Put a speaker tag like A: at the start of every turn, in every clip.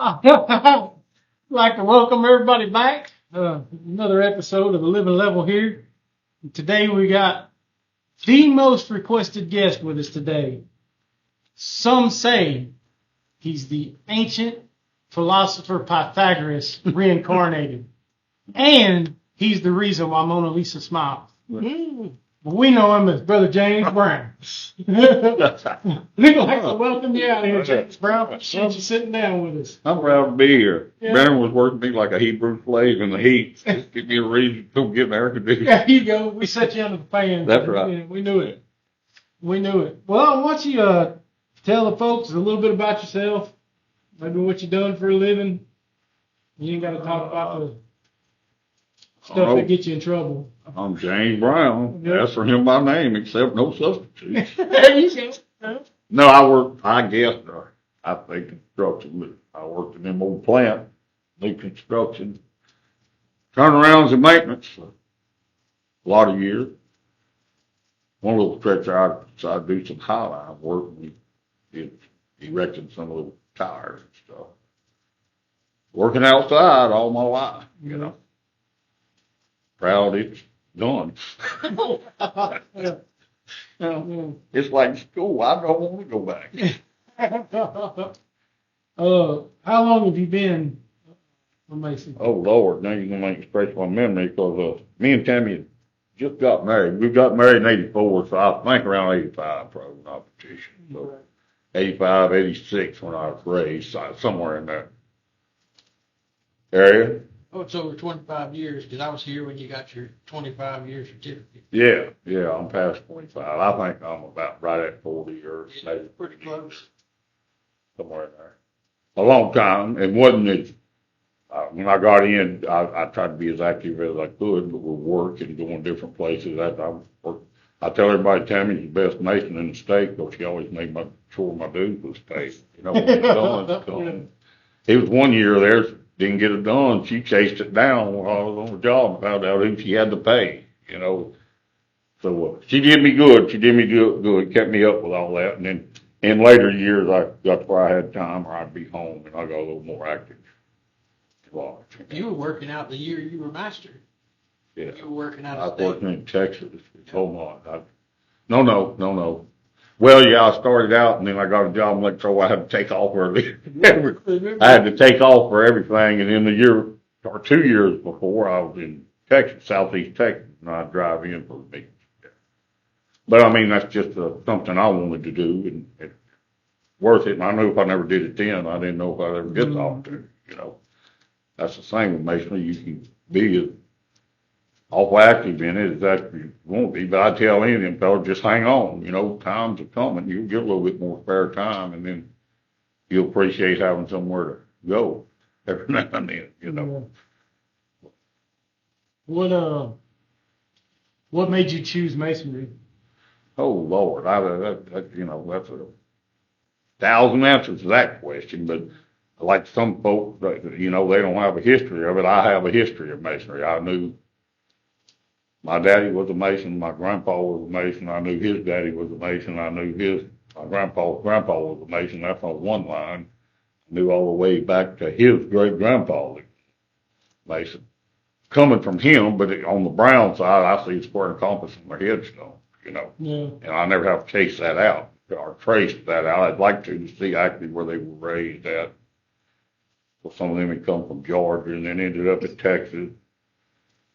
A: I'd like to welcome everybody back. Another episode of The Living Level here. Today we got the most requested guest with us today. Some say he's the ancient philosopher Pythagoras reincarnated. And he's the reason why Mona Lisa smiles. But we know him as Brother James Brown. We'd like to welcome you out here, James Brown. Appreciate you sitting down with us.
B: I'm proud to be here.
A: Yeah.
B: Brennan was working me like a Hebrew slave in the heat. Just give me a reason to get an air conditioner.
A: There you go. We set you under the fan.
B: That's right.
A: Yeah, we knew it. We knew it. Well, why don't you tell the folks a little bit about yourself, maybe what you've done for a living. You ain't got to talk about the stuff that gets you in trouble.
B: I'm James Brown.
A: Yep.
B: Ask for him by name, except no substitutes.
A: There you go.
B: No, I think construction. I worked in them old plant, new construction, turnarounds and maintenance for a lot of years. One little stretch I do some highline work, and we did erecting some of the tires and stuff. Working outside all my life, you know. Proud it's done. It's like school. I don't want to go back.
A: How long have you been a Mason?
B: Oh, Lord, now you're going to make me stretch my memory because me and Tammy just got married. We got married in 84, so I think around 85 probably when I petitioned. So 85, 86 when I was raised, somewhere in that area.
C: Oh, it's over 25 years, because I was here when you got your 25-year certificate.
B: Yeah, I'm past 25. I think I'm about right at 40 or maybe
C: Pretty close.
B: somewhere in there. A long time. It wasn't as, when I got in, I tried to be as active as I could, but with work and going different places. I tell everybody Tammy's the best mason in the state because she always made sure my dues was paid. You know, when it's done. He was 1 year there. Didn't get it done. She chased it down while I was on the job and found out who she had to pay, you know. So she did me good. She did me good, kept me up with all that. And then in later years, I got to where I had time or I'd be home and I got a little more active.
C: You were working out the year you were master.
B: Yeah.
C: You were working out
B: I
C: of
B: was
C: state.
B: working in Texas. Hold on. No. Well, yeah, I started out and then I got a job in Electro. I had to take off early. I had to take off for everything. And in the year or 2 years before, I was in Texas, Southeast Texas, and I'd drive in for a meeting. But I mean, that's just something I wanted to do and it's worth it. And I knew if I never did it then, I didn't know if I'd ever get the opportunity, you know. That's the same with masonry. You can be as awful active in it as that you won't be, but I tell any of them fellas, just hang on, you know, times are coming, you'll get a little bit more spare time, and then you'll appreciate having somewhere to go every now and then, you know.
A: What made you choose masonry?
B: Oh, Lord, you know, that's 1,000 answers to that question, but like some folks, you know, they don't have a history of it. I have a history of masonry. I knew my daddy was a mason. My grandpa was a mason. I knew his daddy was a mason. I knew my grandpa was a mason. That's on one line. I knew all the way back to his great-grandpa, mason. Coming from him, but on the Brown side, I see a square and compass on their headstone, you know.
A: Yeah.
B: And I never have to chase that out or trace that out. I'd like to see actually where they were raised at. Well, some of them had come from Georgia and then ended up in Texas.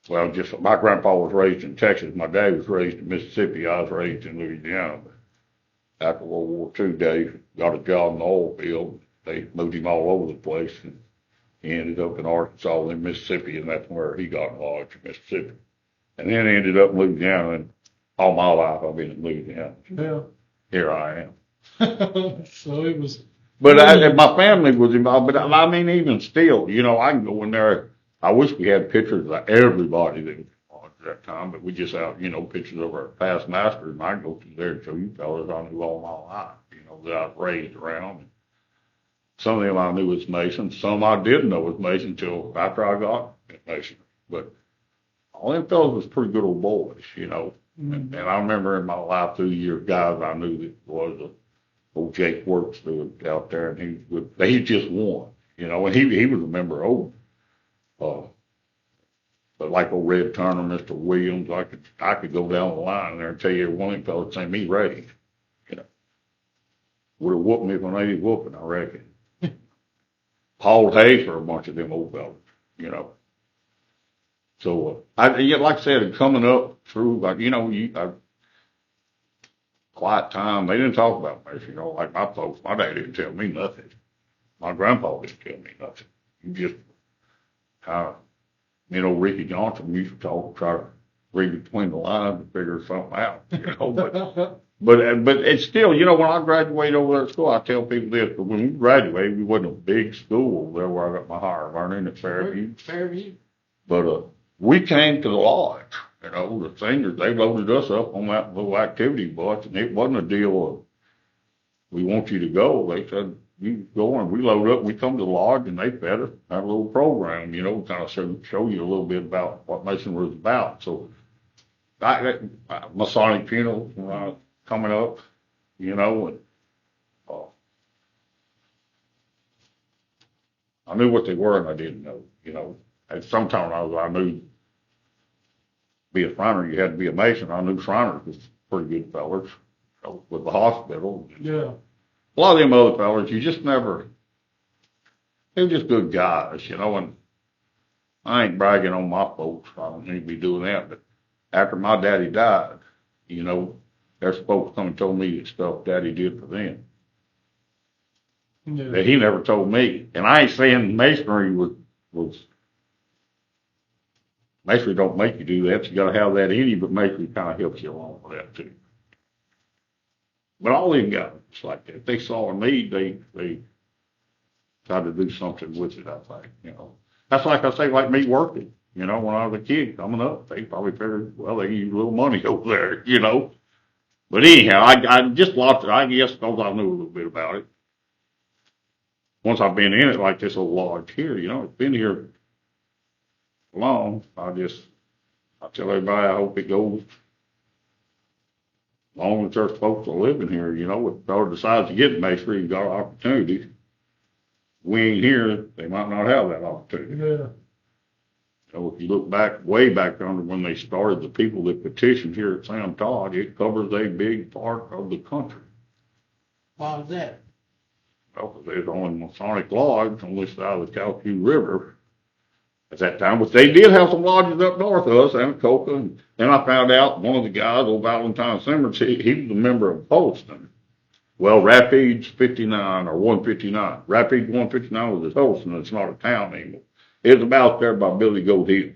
B: Well, just my grandpa was raised in Texas. My dad was raised in Mississippi. I was raised in Louisiana. But after World War II, Dave got a job in the oil field. They moved him all over the place, and he ended up in Arkansas and Mississippi, and that's where he got lodged in Mississippi. And then he ended up in Louisiana, and all my life I've been in Louisiana.
A: Yeah.
B: Here I am.
A: So it was.
B: But my family was involved. But I mean, even still, you know, I can go in there. I wish we had pictures of everybody that was on at that time, but we just have, you know, pictures of our past masters, and I go through there and show you fellas I knew all my life, you know, that I was raised around. And some of them I knew as Masons. Some I didn't know as Masons until after I got Mason. But all them fellas was pretty good old boys, you know. And I remember in my life through the years, guys I knew that was old Jake Works out there, and he just won. you know, and he was a member of, but like old Red Turner, Mr. Williams, I could go down the line there and tell you every one of them fellas say me ready. You know, would have whooped me if I needed whooping, I reckon. Paul Hayes for a bunch of them old fellas, you know. So yeah, like I said, coming up through, like, you know, quiet time, they didn't talk about me, you know, like my folks. My dad didn't tell me nothing. My grandpa didn't tell me nothing. You just kind of, you know, Ricky Johnson used to talk, try to read between the lines and figure something out, you know. But it's still, you know, when I graduated over there at school, I tell people this, but when we graduated, we wasn't a big school over there where I got my higher learning at Fairview. But we came to the lodge, you know, the seniors, they loaded us up on that little activity bus, and it wasn't a deal of, we want you to go. They said, you go, and we load up, we come to the lodge, and they fed us, had a little program, you know, kind of show you a little bit about what Masonry was about. So, Masonic funerals when I was coming up, you know, and I knew what they were, and I didn't know, you know. And sometimes I knew, be a Shriner, you had to be a Mason. I knew Shriners was pretty good fellas, you know, with the hospital.
A: Yeah.
B: A lot of them other fellas, you just never, they were just good guys, you know, and I ain't bragging on my folks. I don't need to be doing that, but after my daddy died, you know, there's folks come and told me the stuff Daddy did for them.
A: Yeah.
B: That he never told me. And I ain't saying Masonry was Masonry don't make you do that. You got to have that in you, but Masonry kind of helps you along with that too. But all them guys, it's like that. If they saw a need, they tried to do something with it, I think, you know. That's like I say, like me working, you know, when I was a kid coming up, they probably figured, well, they use a little money over there, you know. But anyhow, I just lost it, I guess, because I knew a little bit about it. Once I've been in it, like this old lodge here, you know, it's been here long. I tell everybody, I hope it goes long as there's folks are living here, you know, if they decide to get Masonry, you got opportunities. We ain't here, they might not have that opportunity.
A: Yeah.
B: So if you look back, way back under when they started, the people that petitioned here at Sam Todd, it covers a big part of the country.
C: Why was that?
B: Well, there's only Masonic lodge on this side of the Calcasieu River at that time, but they did have some lodges up north of us, Anacoca, and then I found out one of the guys, old Valentine Simmons, he was a member of Holston. Well, Rapides 59 or 159. Rapides 159 was his Holston, it's not a town anymore. It's about there by Billy Goat Hill.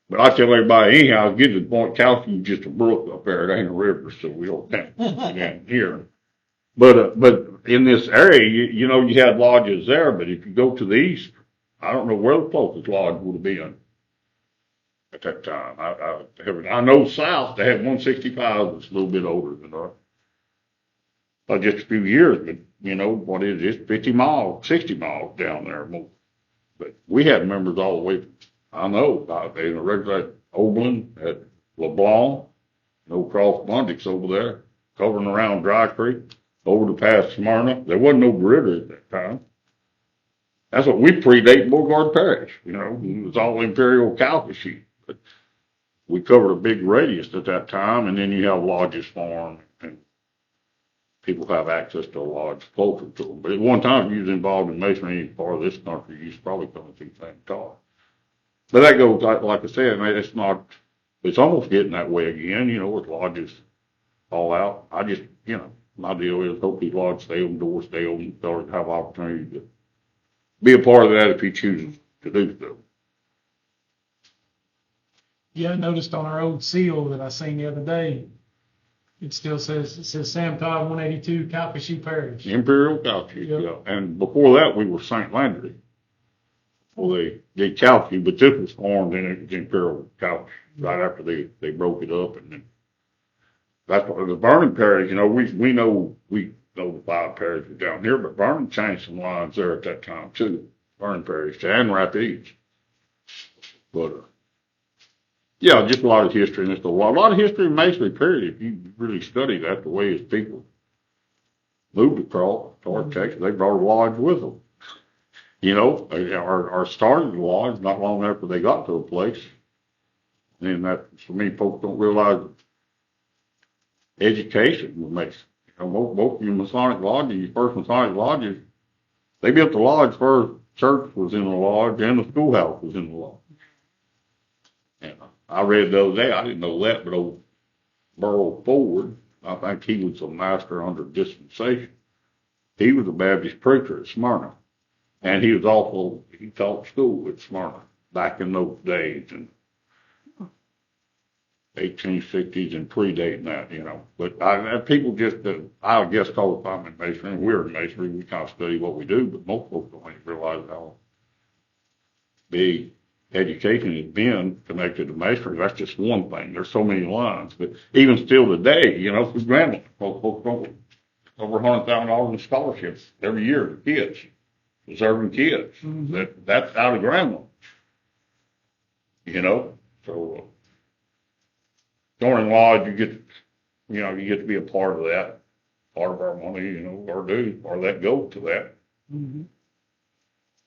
B: But I tell everybody, anyhow, it's getting to the point, Calcasieu is just a brook up there, it ain't a river, so we don't count down here. But in this area, you know, you had lodges there, but if you go to the east, I don't know where the closest lodge would have been at that time. I know south, they had 165 that's a little bit older than us. Just a few years, but you know, what is it, 50 miles, 60 miles down there more. But we had members all the way, I know, in the regular Oberlin, at LeBlanc, no Cross Bundix over there, covering around Dry Creek, over the past Smyrna. There wasn't no Britta at that time. That's what we predate Beauregard Parish, you know, it was all Imperial Calcasieu. But we covered a big radius at that time, and then you have lodges formed, and people have access to a lodge closer to them. But at one time, if you was involved in Masonry in any part of this country, you should probably come and see Sam Todd. But that goes, like I said, man, it's almost getting that way again, you know, with lodges all out. I just, you know, my deal is hope these lodges stay open, doors stay open, fellas have opportunity to be a part of that if he chooses to do so.
A: Yeah, I noticed on our old seal that I seen the other day, it says Sam Todd 182 Calcasieu Parish.
B: Imperial Calcasieu, yeah. And before that, we were St. Landry. Well, they did Calcasieu, but this was formed in Imperial Calcasieu right after they broke it up. And then that's what the Vernon Parish, you know, we know the 5 parishes down here, but Vernon changed some lines there at that time too. Vernon Parish and Rapides. But yeah, just a lot of history in this. A lot of history in Masonry, period. If you really study that, the way his people moved across toward Texas, they brought a lodge with them. You know, our starting lodge not long after they got to a place. And that, for me, folks don't realize education will make, you know, most of your Masonic lodges, your first Masonic lodges, they built the lodge first, church was in the lodge, and the schoolhouse was in the lodge. And I read the other day, I didn't know that, but old Burl Ford, I think he was a master under dispensation. He was a Baptist preacher at Smyrna. And he was also, he taught school at Smyrna back in those days, and 1860s and predating that, you know. But people just, I guess, call it I'm in masonry, and we're in masonry, we kind of study what we do, but most folks don't even realize how big education has been connected to masonry. That's just one thing. There's so many lines. But even still today, you know, for grandma, folks don't over $100,000 in scholarships every year to kids, deserving kids.
A: Mm-hmm.
B: That's out of grandma. You know, so joining lodge, you get to be a part of that, part of our money, you know, our dues, part of that goes to that.
A: Mm-hmm.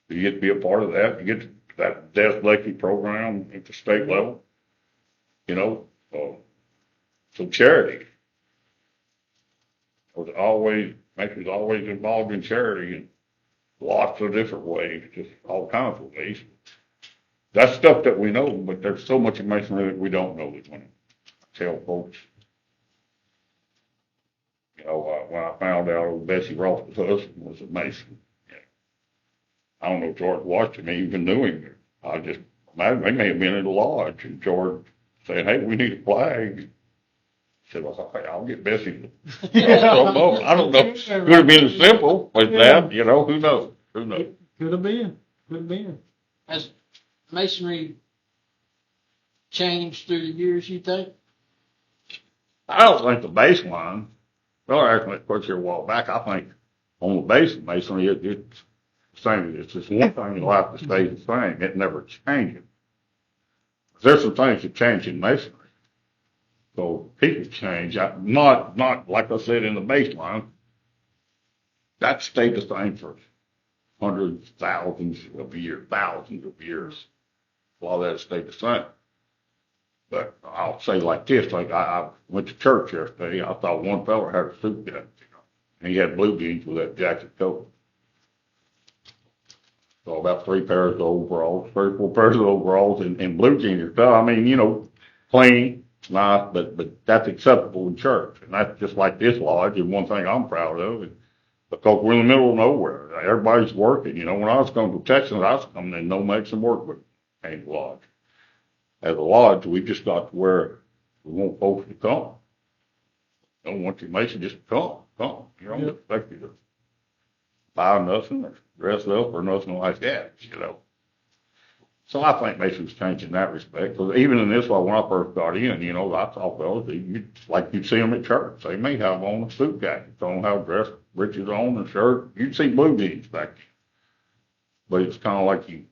B: You get to be a part of that. You get to that death lecture program at the state level, you know, some charity. Mason's always involved in charity in lots of different ways, just all kinds of ways. That's stuff that we know, but there's so much in masonry that we don't know that when I tell folks. You know, when I found out old Bessie Ross's husband was a Mason, I don't know if George Washington even knew him. I just imagine they may have been in the lodge, and George saying, "Hey, we need a flag." I said, "Well, I'll get Bessie." I don't know. Could have been as simple as that, you know. Who knows? Who knows?
A: Could have been. Could have been.
C: Has masonry changed through the years, you think?
B: I don't think the baseline. Well, actually, of course, here a while back, I think on the base of masonry, it's the same. It's just one thing in life that stays the same. It never changes. There's some things that change in masonry. So people change. Not like I said in the baseline. That stayed the same for hundreds, thousands of years. A lot of that stayed the same. But I'll say like this, like I went to church yesterday. I thought one fella had a suit jacket, you know, and he had blue jeans with that jacket coat. So about 3 pairs of overalls, 3 or 4 pairs of overalls and blue jeans and stuff. I mean, you know, clean, nice, but that's acceptable in church. And that's just like this lodge, and one thing I'm proud of, and because we're in the middle of nowhere. Everybody's working. You know, when I was coming to Texas, I was coming in no make some work with any lodge. As a lodge, we just got to where we want folks to come. Don't want your Mason just to come. You don't expect you to buy nothing or dress up or nothing like that, you know. So I think Mason's changed in that respect. Because even in this one, when I first got in, you know, I thought, well, you'd see them at church. They may have on a suit jacket. They don't have dress breeches on and shirt. You'd see blue jeans back then. But it's kind of like you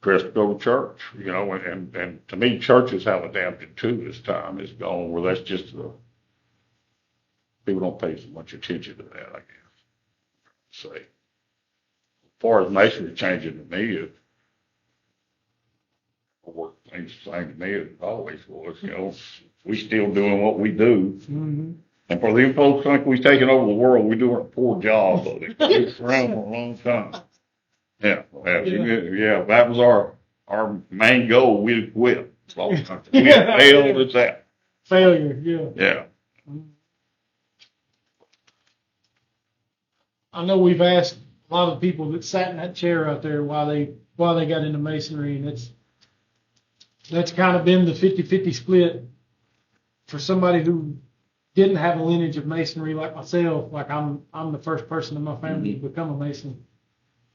B: dressed to go to church, you know, and to me, churches have adapted too as time has gone, where that's just people don't pay so much attention to that, I guess. Say, as far as Masonry changing to me, it work things the same to me as it always was, you know. We still doing what we do.
A: Mm-hmm.
B: And for them folks think we're taking over the world, we're doing a poor job of it. We've been around for a long time. Yeah, that was our main goal. We quit. We failed at that.
A: Failure, yeah.
B: Yeah.
A: I know we've asked a lot of people that sat in that chair out there why they got into masonry, and that's kind of been the 50-50 split for somebody who didn't have a lineage of masonry like myself. Like I'm the first person in my family to become a Mason.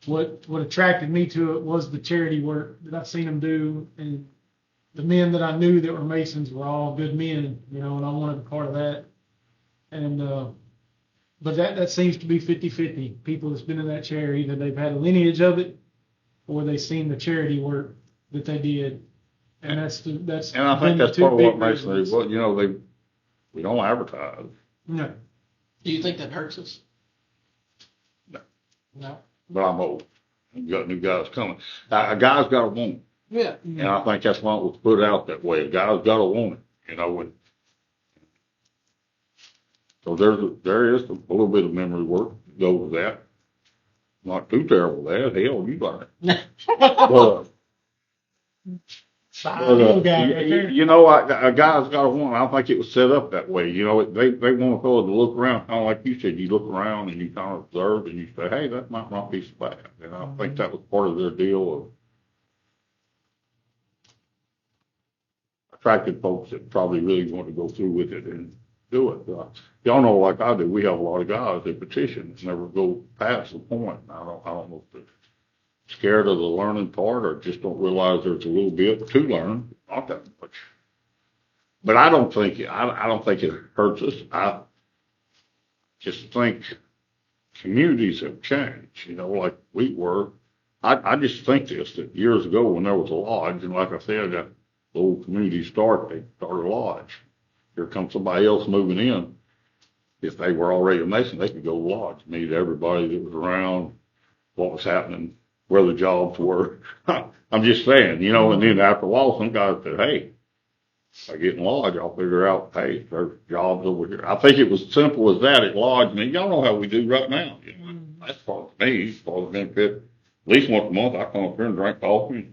A: What attracted me to it was the charity work that I've seen them do, and the men that I knew that were Masons were all good men, you know, and I wanted to be part of that. And but that seems to be 50-50. People that's been in that chair, either they've had a lineage of it, or they've seen the charity work that they did, and that's. And
B: I think that's part of what Masonry is. Well, you know, we don't advertise.
A: No.
C: Do you think that hurts us?
B: No.
C: No.
B: But I'm old. You got new guys coming. A guy's got to want it.
C: Yeah.
B: And I think that's why it was put out that way. A guy's got to want it, you know. And so there is a little bit of memory work to go with that. Not too terrible there. Hell, you got it. But, you know, a guy's got to want it. I don't think it was set up that way. You know, they want a fellow to look around, kind of like you said. You look around and you kind of observe and you say, hey, that might not be so bad. And I think that was part of their deal of attracting folks that probably really want to go through with it and do it. Y'all know, like I do, we have a lot of guys that petition and never go past the point. I don't know if they're scared of the learning part or just don't realize there's a little bit to learn. Not that much. But I don't think it hurts us. I just think communities have changed, you know, like we were. I just think this, that years ago when there was a lodge, and like I said, that old community they started a lodge. Here comes somebody else moving in. If they were already a Mason, they could go to the lodge, meet everybody that was around, what was happening, where the jobs were. I'm just saying, you know, and then after a while, some guys said, hey, if I get in lodge, I'll figure out, hey, there's jobs over here. I think it was simple as that at lodge. I mean, y'all know how we do right now. You know, that's part of me, part of the benefit. At least once a month, I come up here and drink coffee,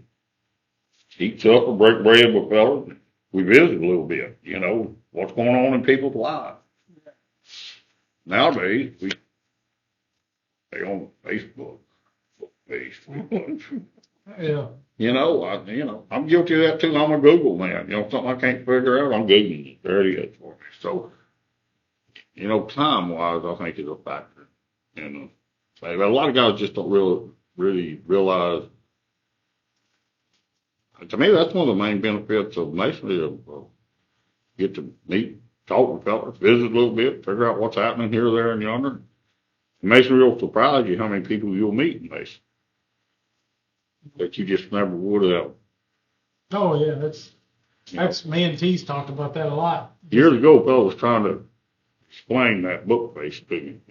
B: eat supper, break bread with fellas. We visit a little bit, you know, what's going on in people's lives. Nowadays, we stay on Facebook.
A: Yeah.
B: You know, I'm guilty of that too. I'm a Google man. You know, something I can't figure out, I'm Googling it. There it is for me. So, you know, time-wise, I think is a factor. And a lot of guys just don't really realize. To me, that's one of the main benefits of Masonry. Of get to meet, talk with fellas, visit a little bit, figure out what's happening here, there, and yonder. Masonry will surprise you how many people you'll meet in Masonry that you just never would have.
A: Oh yeah, that's me and T's talked about that a lot.
B: Years ago, a fellow was trying to explain that book face to me.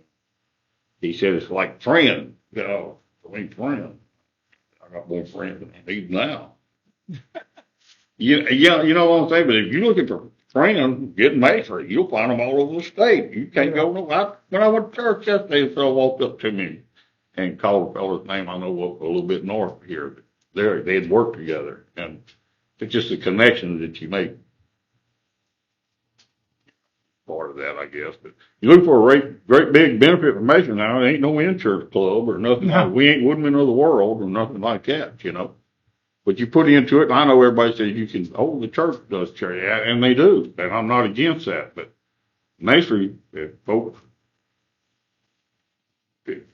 B: He said it's like friend, you know, I mean friend. I got more friends than I need now. Yeah, you know what I'm saying? But if you're looking for friends, get Masonry. You'll find them all over the state. You can't go nowhere. When I went to church yesterday, a fellow walked up to me and called a fellow's name. I know a little bit north of here. They had worked together, and it's just the connection that you make. Part of that, I guess. But you look for a great big benefit from Mason now. It ain't no insurance club or nothing. No. We ain't Woodmen of the World or nothing like that, you know. But you put into it, and I know everybody says you can, the church does charity, and they do, and I'm not against that. But Masonry, folks, it's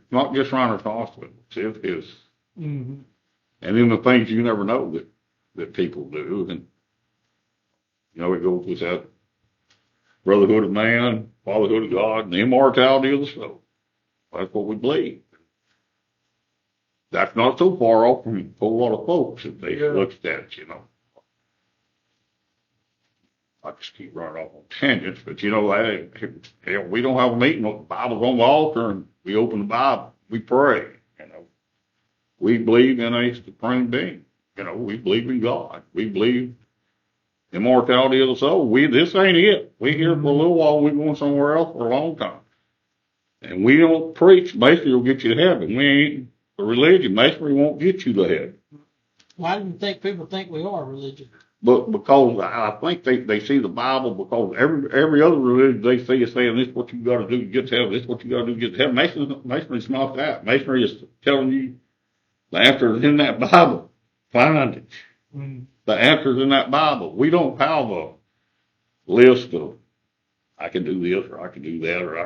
B: not just Reiner's Hospital, it is. Mm-hmm. And then the things you never know that people do, and you know, it goes with that brotherhood of man, fatherhood of God, and the immortality of the soul. That's what we believe. That's not so far off from a whole lot of folks if they looked at it, you know. I just keep running off on tangents, but you know, we don't have a meeting. The Bible's on the altar, and we open the Bible, we pray. You know, we believe in a supreme being. You know, we believe in God. We believe immortality of the soul. This ain't it. We're here for a little while. We're going somewhere else for a long time. And we don't preach. Masonry will get you to heaven. We ain't a religion. Masonry won't get you to heaven.
C: Why do you think people think we are a religion?
B: But because I think they see the Bible, because every other religion they see is saying this is what you got to do to get to heaven. This is what you got to do to get to heaven. Masonry's not that. Masonry is telling you the answer is in that Bible. Find it. Mm. The answer's in that Bible. We don't have a list of I can do this or I can do that or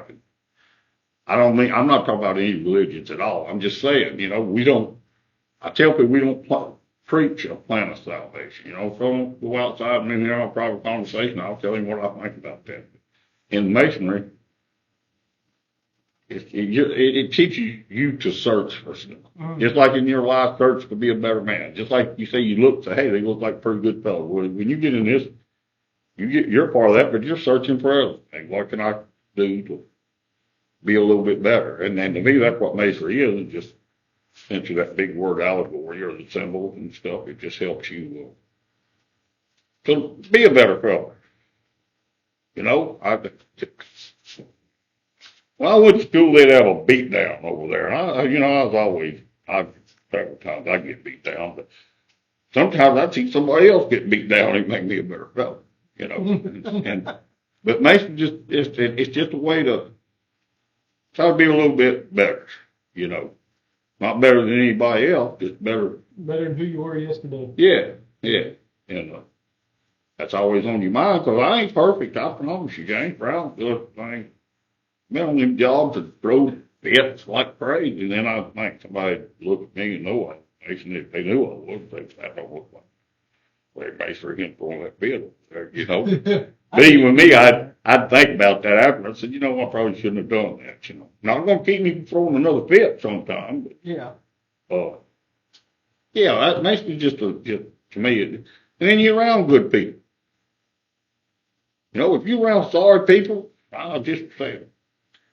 B: I'm not talking about any religions at all. I'm just saying, you know, I tell people we don't preach a plan of salvation. You know, if I don't go outside and have a private conversation, I'll tell him what I think about that. In Masonry, it teaches you to search for stuff. Mm-hmm. Just like in your life, search to be a better man. Just like you say, you look, say, hey, they look like pretty good fellows. When you get in this, you're part of that, but you're searching for everything. What can I do to be a little bit better. And to me, that's what masonry is. It just, into that big word allegory or the symbols and stuff, it just helps you to be a better fellow. You know, when I went to school, they'd have a beat down over there. And I was always, several times I get beat down, but sometimes I see somebody else get beat down and it make me a better fellow, you know. But Mason it's just a way to try to be a little bit better, you know. Not better than anybody else, just better.
A: Better than who you were yesterday.
B: Yeah. And that's always on your mind, because I ain't perfect. I promise you, I ain't proud of the thing. Been on them jobs that throw fits like crazy, and then I think somebody look at me and know I Mason. If they knew I was, they'd say, I don't look like Larry Mason again throwing that bit over there, you know. But even me, I'd think about that after. I said, you know, I probably shouldn't have done that, you know. Not going to keep me from throwing another fit sometime, but
A: yeah.
B: That makes me just to me. And then you're around good people. You know, if you're around sorry people, I'll just say it.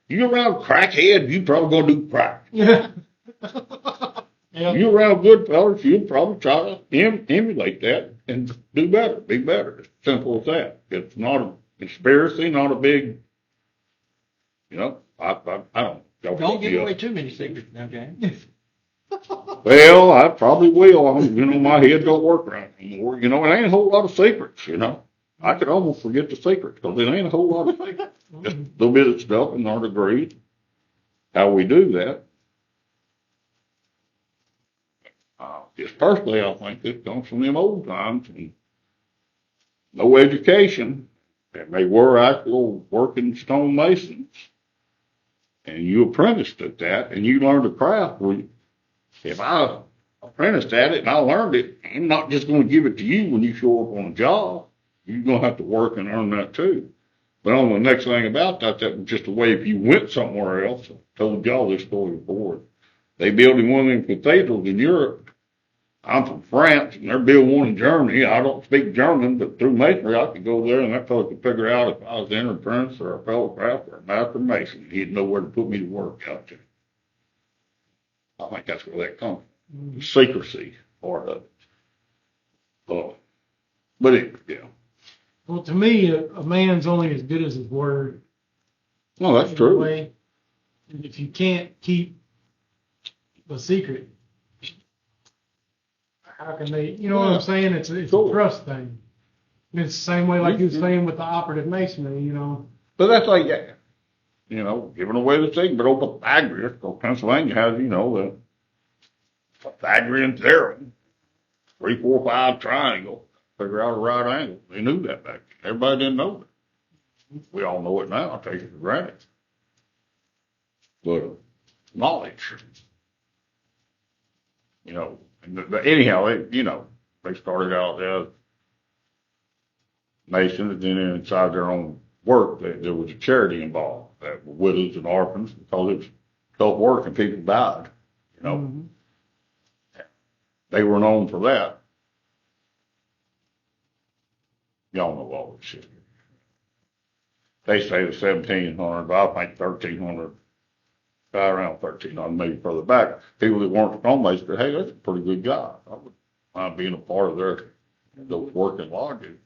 B: You're around crackheads, you probably gonna do crack.
A: Yeah.
B: You're around good fellas, you'll probably try to emulate that and do better, be better. It's simple as that. It's not a conspiracy, not a big, you know, I
C: Don't give away too many secrets now, James.
B: Well, I probably will. You know, my head don't work right anymore. You know, it ain't a whole lot of secrets, you know. I could almost forget the secrets, because it ain't a whole lot of secrets. Just a little bit of stuff in our degrees, how we do that. Just personally, I think this comes from them old times, and no education, and they were actual working stonemasons, and you apprenticed at that, and you learned a craft. If I apprenticed at it and I learned it, I'm not just going to give it to you when you show up on a job. You're going to have to work and earn that too. But on the next thing about that was just a way if you went somewhere else. I told y'all this story before. They building one of them cathedrals in Europe. I'm from France, and they're building one in Germany. I don't speak German, but through masonry, I could go there, and that fellow could figure out if I was an apprentice or a fellow craft or a master mason. He'd know where to put me to work out there. I think that's where that comes from. The secrecy part of it. But yeah.
A: Well, to me, a man's only as good as his word.
B: Well, that's true.
A: And if you can't keep a secret, how can they? You know what I'm saying? It's a trust thing. And it's the same way, like you were saying with the operative masonry. You know.
B: But that's like, you know, giving away the secret. But over Pythagoras, Pennsylvania has, you know, the Pythagorean theorem, 3, 4, 5 triangle. Figure out a right angle. They knew that back then. Everybody didn't know it. We all know it now. I take it for granted. But knowledge, you know. But anyhow, they started out as Masons, and then inside their own work, there was a charity involved. That were widows and orphans, because it was tough work and people died. You know, They were known for that. Y'all know all this shit. They say the 1700, but I think 1300, around 1300, maybe further back. People that weren't stonemasons said, hey, that's a pretty good guy. I would mind being a part of those working lodges.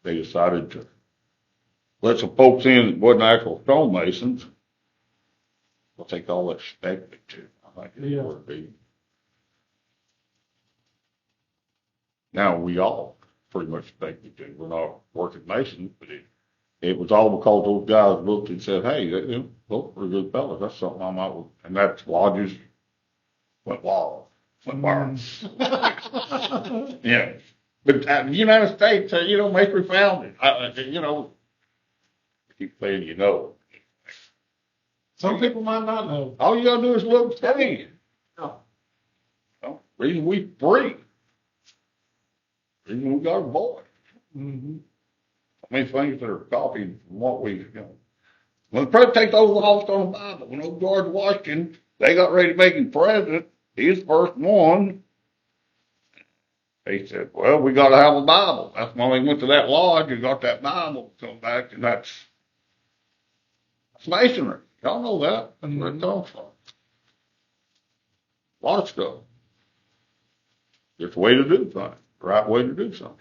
B: They decided to let some folks in that wasn't actual stonemasons. What they call that speculative, I think is what it be. Now we all pretty much speculative. We're not working masons, but it was all because those guys looked and said, hey, those are pretty good fellas. That's something I might work. And that's lodges went wild, went wild. Yeah. But the United States, masonry founded. You keep saying you know.
A: Some people might not know.
B: All you gotta do is look and study. No. Reason we free. Reason we got a voice.
A: Mm-hmm.
B: I mean, things that are copied from what we, When the president takes over the office on the Bible, when old George Washington, they got ready to make him president, he's the first one. He said, well, we got to have a Bible. That's why we went to that lodge and got that Bible. Come back, and that's masonry. Y'all know that. That's where it comes from. A lot of stuff. It's a way to do things. The right way to do something.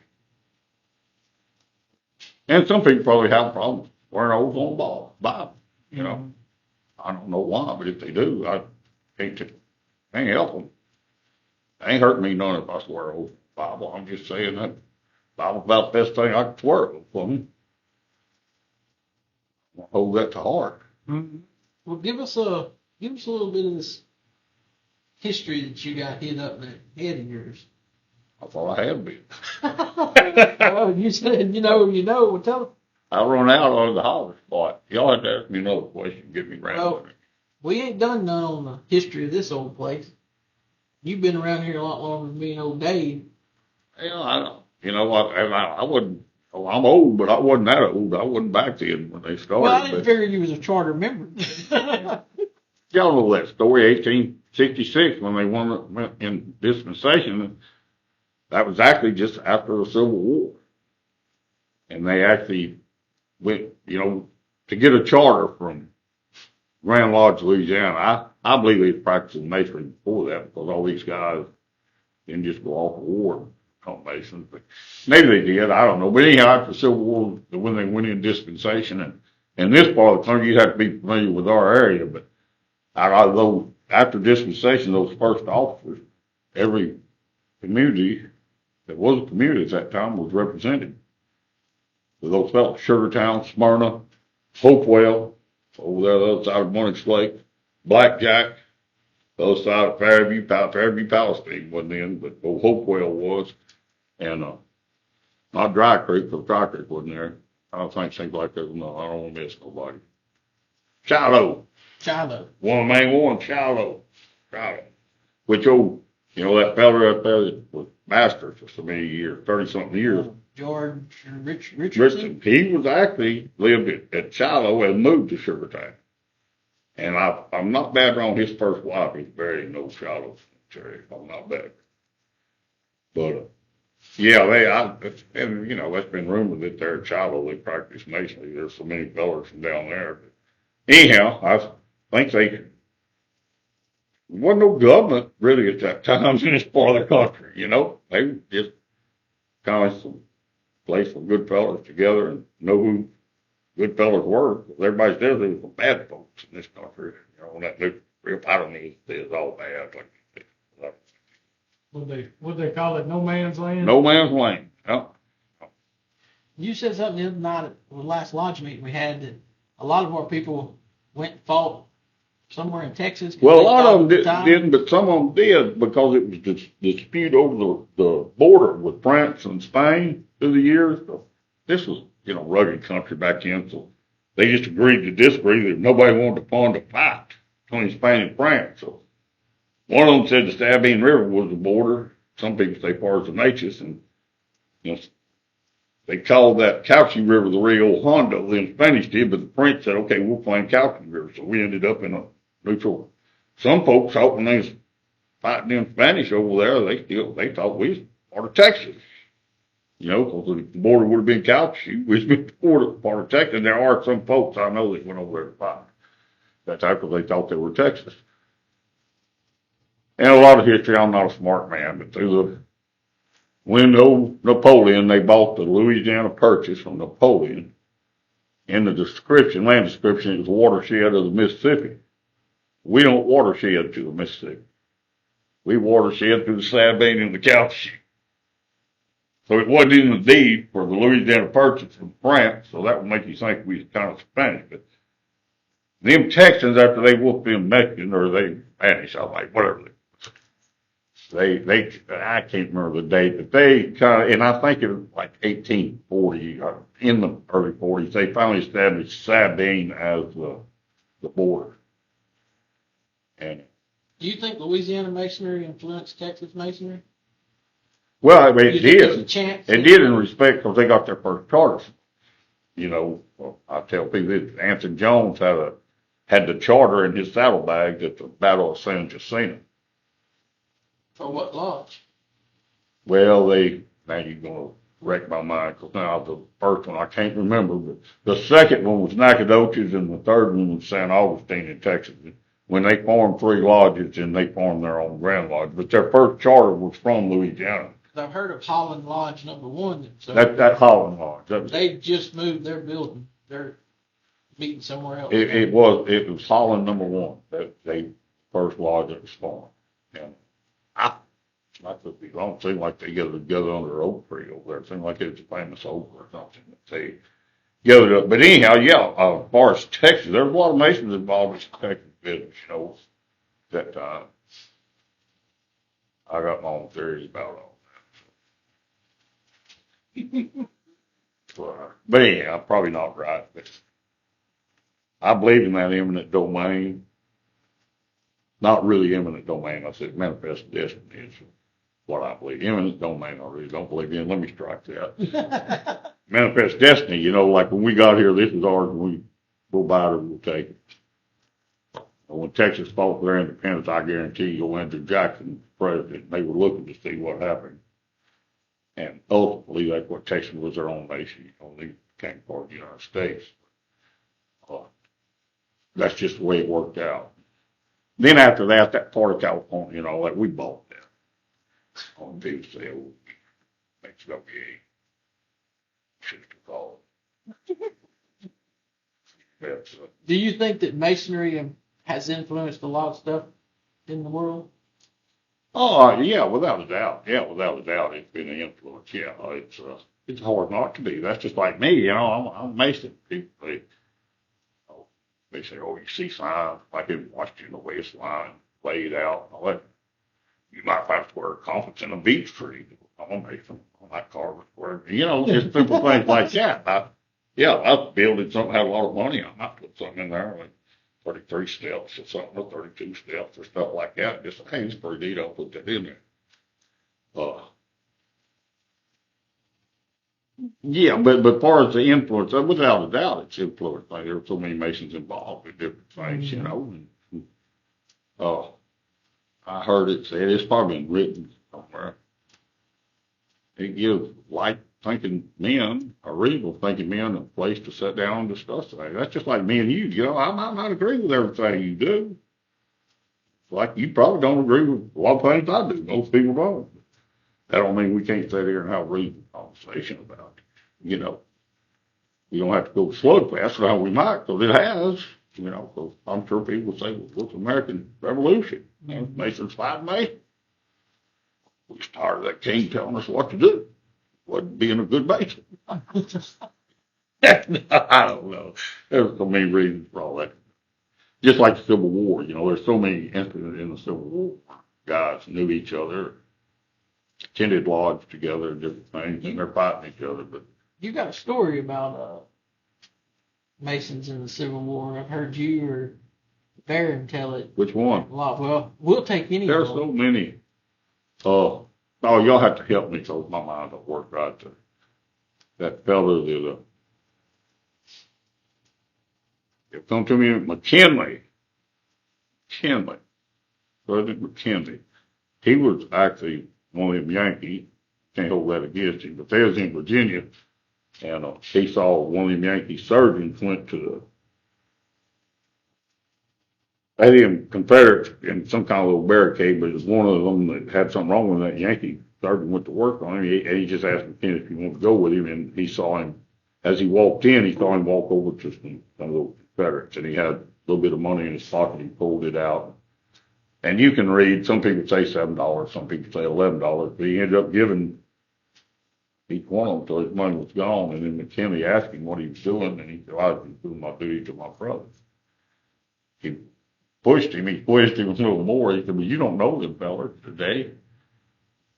B: And some people probably have problems wearing oaths on the Bible. You know, I don't know why, but if they do, I can't help them. It ain't hurting me none if I swear oath on the Bible. I'm just saying that Bible's about the best thing I can swear oath on. I'll hold that to heart.
C: Mm-hmm. Well, give us a little bit of this history that you got hid up in that head of yours.
B: I thought I had been.
C: Oh, you said, you know, well, tell us.
B: I run out on the holler spot. Y'all had to ask me another question, get me rambling.
C: Well, we ain't done none on the history of this old place. You've been around here a lot longer than me and old Dave.
B: Yeah, I wasn't, I'm old, but I wasn't that old. I wasn't back then when they started.
C: Well, I didn't figure you was a charter member.
B: Y'all know that story, 1866, when they went in dispensation. That was actually just after the Civil War. And they actually went, to get a charter from Grand Lodge, Louisiana. I believe they was practicing masonry before that because all these guys didn't just go off to war and become masons. But maybe they did, I don't know. But anyhow, after the Civil War, when they went in dispensation, and this part of the country, you'd have to be familiar with our area, but although after dispensation, those first officers, every community that was a community at that time was represented. With those fellows, Sugartown, Smyrna, Hopewell, over there the other side of Monarch's Lake, Blackjack, the other side of Fairview Palestine wasn't in, but old Hopewell was, and not Dry Creek, because Dry Creek wasn't there. I don't think things like that. No, I don't want to miss nobody. Shiloh. One of the main ones, Shiloh. Which that fella up there that was master for so many years, 30-something years.
C: George Richardson.
B: He was actually lived at Shiloh and moved to Sugartown. And I'm not bad wrong. His first wife is buried in old Shiloh Cemetery. I'm not bad. But that's been rumored that there at Shiloh they practice masonry. There's so many fellas from down there. But anyhow, I think there wasn't no government really at that time in this part of the country. They were just kind of some place for good fellas together and know who good fellas were. Everybody says there was some bad folks in this country. That new rip, I don't mean it's all bad.
A: Would they call it no man's land?
B: No man's land. Yeah.
C: You said something the other night at the last lodge meeting we had that a lot of our people went and fought somewhere in Texas.
B: Well, a lot of them didn't, but some of them did because it was this dispute over the border with France and Spain through the years. So this was, rugged country back then, so they just agreed to disagree. That nobody wanted to fund a fight between Spain and France. So one of them said the Sabine River was the border. Some people say part of the Natchez, and they called that Cauchy River the Rio Hondo. The Spanish did, but the French said, okay, we'll claim Cauchy River. So we ended up in a neutral. Some folks thought when they was fighting in Spanish over there, they thought we was part of Texas. Because the border would have been Cauchy, we'd been part of Texas. And there are some folks I know that went over there to fight that time because they thought they were Texas. And a lot of history, I'm not a smart man, but when old Napoleon, they bought the Louisiana Purchase from Napoleon. In the land description, it was watershed of the Mississippi. We don't watershed to the Mississippi. We watershed through the Sabine and the Cauchy. So it wasn't in the deed for the Louisiana Purchase from France, so that would make you think we was kind of Spanish. But them Texans, after they whooped them Mexicans, or they Spanish, whatever they I can't remember the date, but they kind of, and I think it was like 1840, in the early 40s, they finally established Sabine as the border. And
C: do you think Louisiana Masonry influenced Texas Masonry?
B: Well, I mean, it did.
C: It
B: did in respect because they got their first charters. I tell people that Anthony Jones had the charter in his saddlebag at the Battle of San Jacinto.
C: For what lodge?
B: Well, now you're going to wrecked my mind, because now the first one I can't remember, but the second one was Nacogdoches, and the third one was San Augustine in Texas. When they formed 3 lodges, and they formed their own Grand Lodge, but their first charter was from Louisiana.
C: I've heard of Holland Lodge #1. So
B: That Holland Lodge.
C: They just moved their building. They're meeting somewhere else.
B: It was Holland #1. They first lodge that was formed. And I could be wrong. It seemed like they get together under an oak tree over there. It seemed like it was a famous oak or something that they gathered up. But anyhow, yeah, as far as Texas, there's a lot of Masons involved in Texas business, you know, that time. I got my own theories about all that. But anyhow, probably not right. But I believe in that eminent domain. Not really eminent domain. I said manifest destiny is what I believe. Eminent domain, I really don't believe in. Let me strike that. Manifest destiny, you know, like when we got here, this is ours, and we go by it or we'll take it. When Texas fought for their independence, I guarantee you, Andrew Jackson, president, they were looking to see what happened. And ultimately, that's what Texas was their own nation. You know, they became part of the United States. That's just the way it worked out. Then after that, that part of California, you know, like we bought that. On people say, oh, Mexico, yeah, should have called.
C: Do you think that Masonry has influenced a lot of stuff in the world?
B: Oh, yeah, without a doubt. Yeah, without a doubt, it's been an influence. Yeah, it's hard not to be. That's just like me, you know. I'm a Mason. People, they say, oh, you see signs like in Washington, the way it's lined, laid out, and all that. You might have to wear a conference in a beech tree. I'm a Mason on that car, wherever. You know, just simple things like that. I building something had a lot of money. I might put something in there like 33 steps or something, or 32 steps or stuff like that. Just, hey, it's pretty neat. I'll put that in there. Yeah, but as far as the influence, without a doubt, it's influenced. Like, there are so many Masons involved with different things, you know. And, I heard it said, it's probably been written somewhere. It gives like-thinking men, or reasonable thinking men, a place to sit down and discuss things. That's just like me and you. You know, I might not agree with everything you do. Like you probably don't agree with a lot of things I do. Most people don't. That don't mean we can't sit here and have a reasonable conversation about it. You know, you don't have to go slugfest, or how we might, because it has. You know, because I'm sure people say, well, what's the American Revolution? You know, Masons fighting me. We was tired of that king telling us what to do. Wasn't being a good Mason. I don't know. There's so many reasons for all that. Just like the Civil War, you know, there's so many incidents in the Civil War. Guys knew each other, attended lodge together, and different things, and they're fighting each other. But
C: you got a story about Masons in the Civil War. I've heard you or Barron tell it.
B: Which one?
C: A lot. Well, we'll take any.
B: There's so many. Oh, y'all have to help me because my mind don't work right. That fellow that it come to me, McKinley, President McKinley. He was actually one of them Yankees. Can't hold that against him. But they was in Virginia, and he saw one of them Yankee surgeons went to had him Confederate in some kind of little barricade, but it was one of them that had something wrong with that Yankee surgeon went to work on him. And he just asked McKinley if he wanted to go with him, and he saw him as he walked in. He saw him walk over to some of those Confederates, and he had a little bit of money in his pocket. He pulled it out. And you can read, some people say $7, some people say $11, but he ended up giving each one of them till his money was gone. And then McKinley asked him what he was doing, and he said, I was doing my duty to my brother. He pushed him a little more. He said, well, you don't know them fellas today.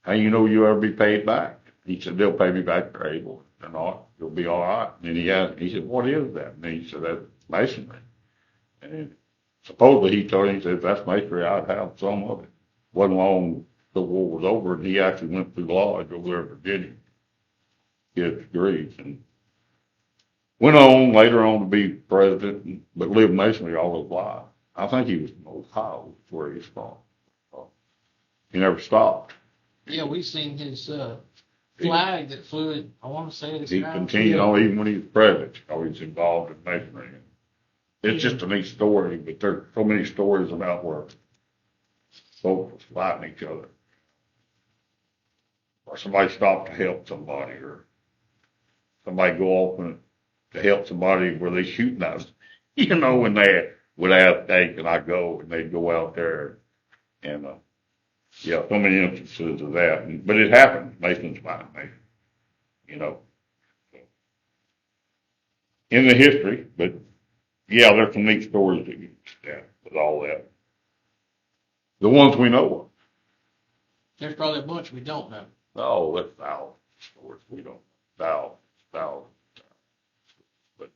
B: How you know you'll ever be paid back? He said, they'll pay me back if they're able. If they're not, you'll be all right. And he said, what is that? And he said, that's masonry. And supposedly he told him, he said, if that's masonry, I'd have some of it. Wasn't long the war was over, and he actually went through lodge over there in Virginia, get his degrees, and went on later on to be president, but lived masonry all his life. I think he was from Ohio, where he's from. He never stopped.
C: Yeah, we seen his flag that flew it, I want to say this
B: He
C: guy.
B: continued on even when he was president. Always involved in masonry. It's just a neat story, but there's so many stories about where folks was fighting each other, or somebody stopped to help somebody, or somebody go off and to help somebody where they shooting us. When they would have take and I go and they'd go out there and yeah, so many instances of that. But it happened. Masons find Masons, in the history. But yeah, there's some neat stories that you with all that. The ones we know of.
C: There's probably a bunch we don't know.
B: Oh, there's thousands of stories we don't know. Thousands. But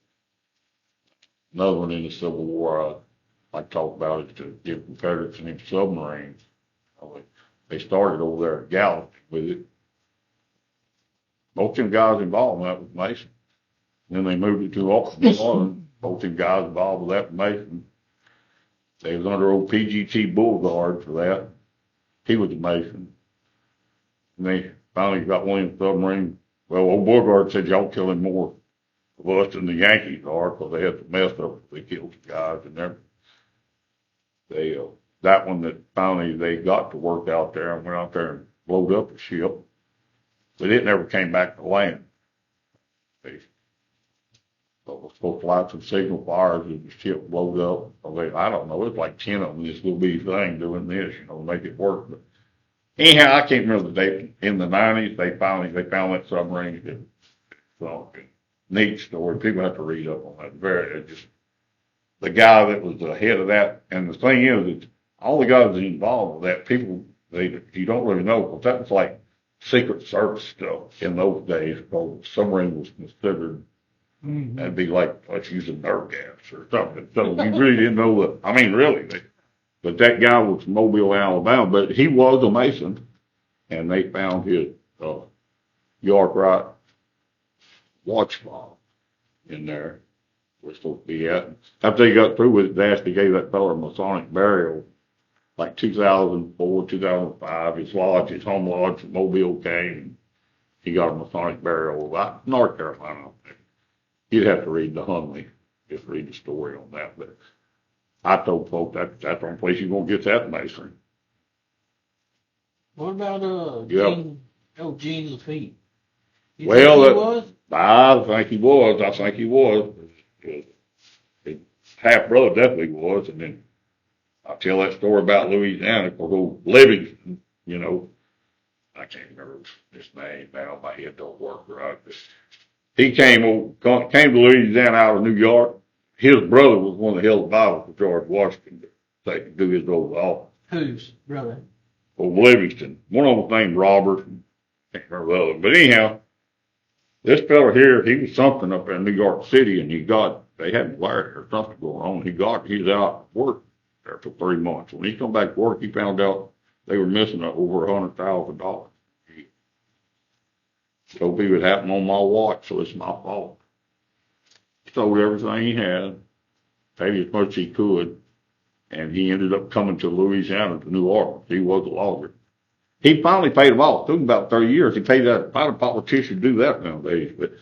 B: another one in the Civil War I talk about is the Confederates and them submarines. They started over there at Gallup with it. Both them guys involved in that was Mason. Then they moved it to New Orleans. Both them guys involved with that Mason. They was under old PGT Beauregard for that. He was a Mason. And they finally got one of them submarines. Well, old Beauregard said y'all killing more of us than the Yankees are because they had to mess up. They killed the guys and everything. That one that finally they got to work out there and went out there and blowed up the ship. But it never came back to land. They was supposed to light some signal fires and the ship blowed up. I don't know, it's like 10 of them, this little bitty thing doing this, to make it work. But anyhow, I can't remember the date. In the 90s, they found that submarine. So, neat story. People have to read up on that. The guy that was the head of that, and the thing is, all the guys involved with that, you don't really know, because that was like Secret Service stuff in those days, because submarine was considered, that'd be like, let's use a nerve gas or something. So you really didn't know really. But that guy was from Mobile, Alabama, but he was a Mason, and they found his York Wright watch fob in there. We're supposed to be at. After they got through with it, they actually gave that fellow a Masonic burial, like 2004, 2005. His home lodge from Mobile came, and he got a Masonic burial out North Carolina. You'd have to read the Hunley, just read the story on that. But I told folks that's the only place you're going to get that masonry.
C: What about Gene Lafitte?
B: I think he was. His half brother definitely was, and then I'll tell that story about Louisiana for old Livingston. I can't remember his name now. My head don't work right. But he came to Louisiana out of New York. His brother was one that held the Bible for George Washington to do his old office.
C: Whose brother?
B: Old Livingston. One of them was named Robert. I can't remember the other. But anyhow, this fellow here, he was something up in New York City, and they had malaria or something going on. He was out of work there for 3 months. When he come back to work, he found out they were missing over $100,000. So it would happen on my watch, so it's my fault. He sold everything he had, paid as much as he could, and he ended up coming to Louisiana, to New Orleans. He was a lawyer. He finally paid them off. It took him about 30 years. He paid that. Probably a politician do that nowadays. But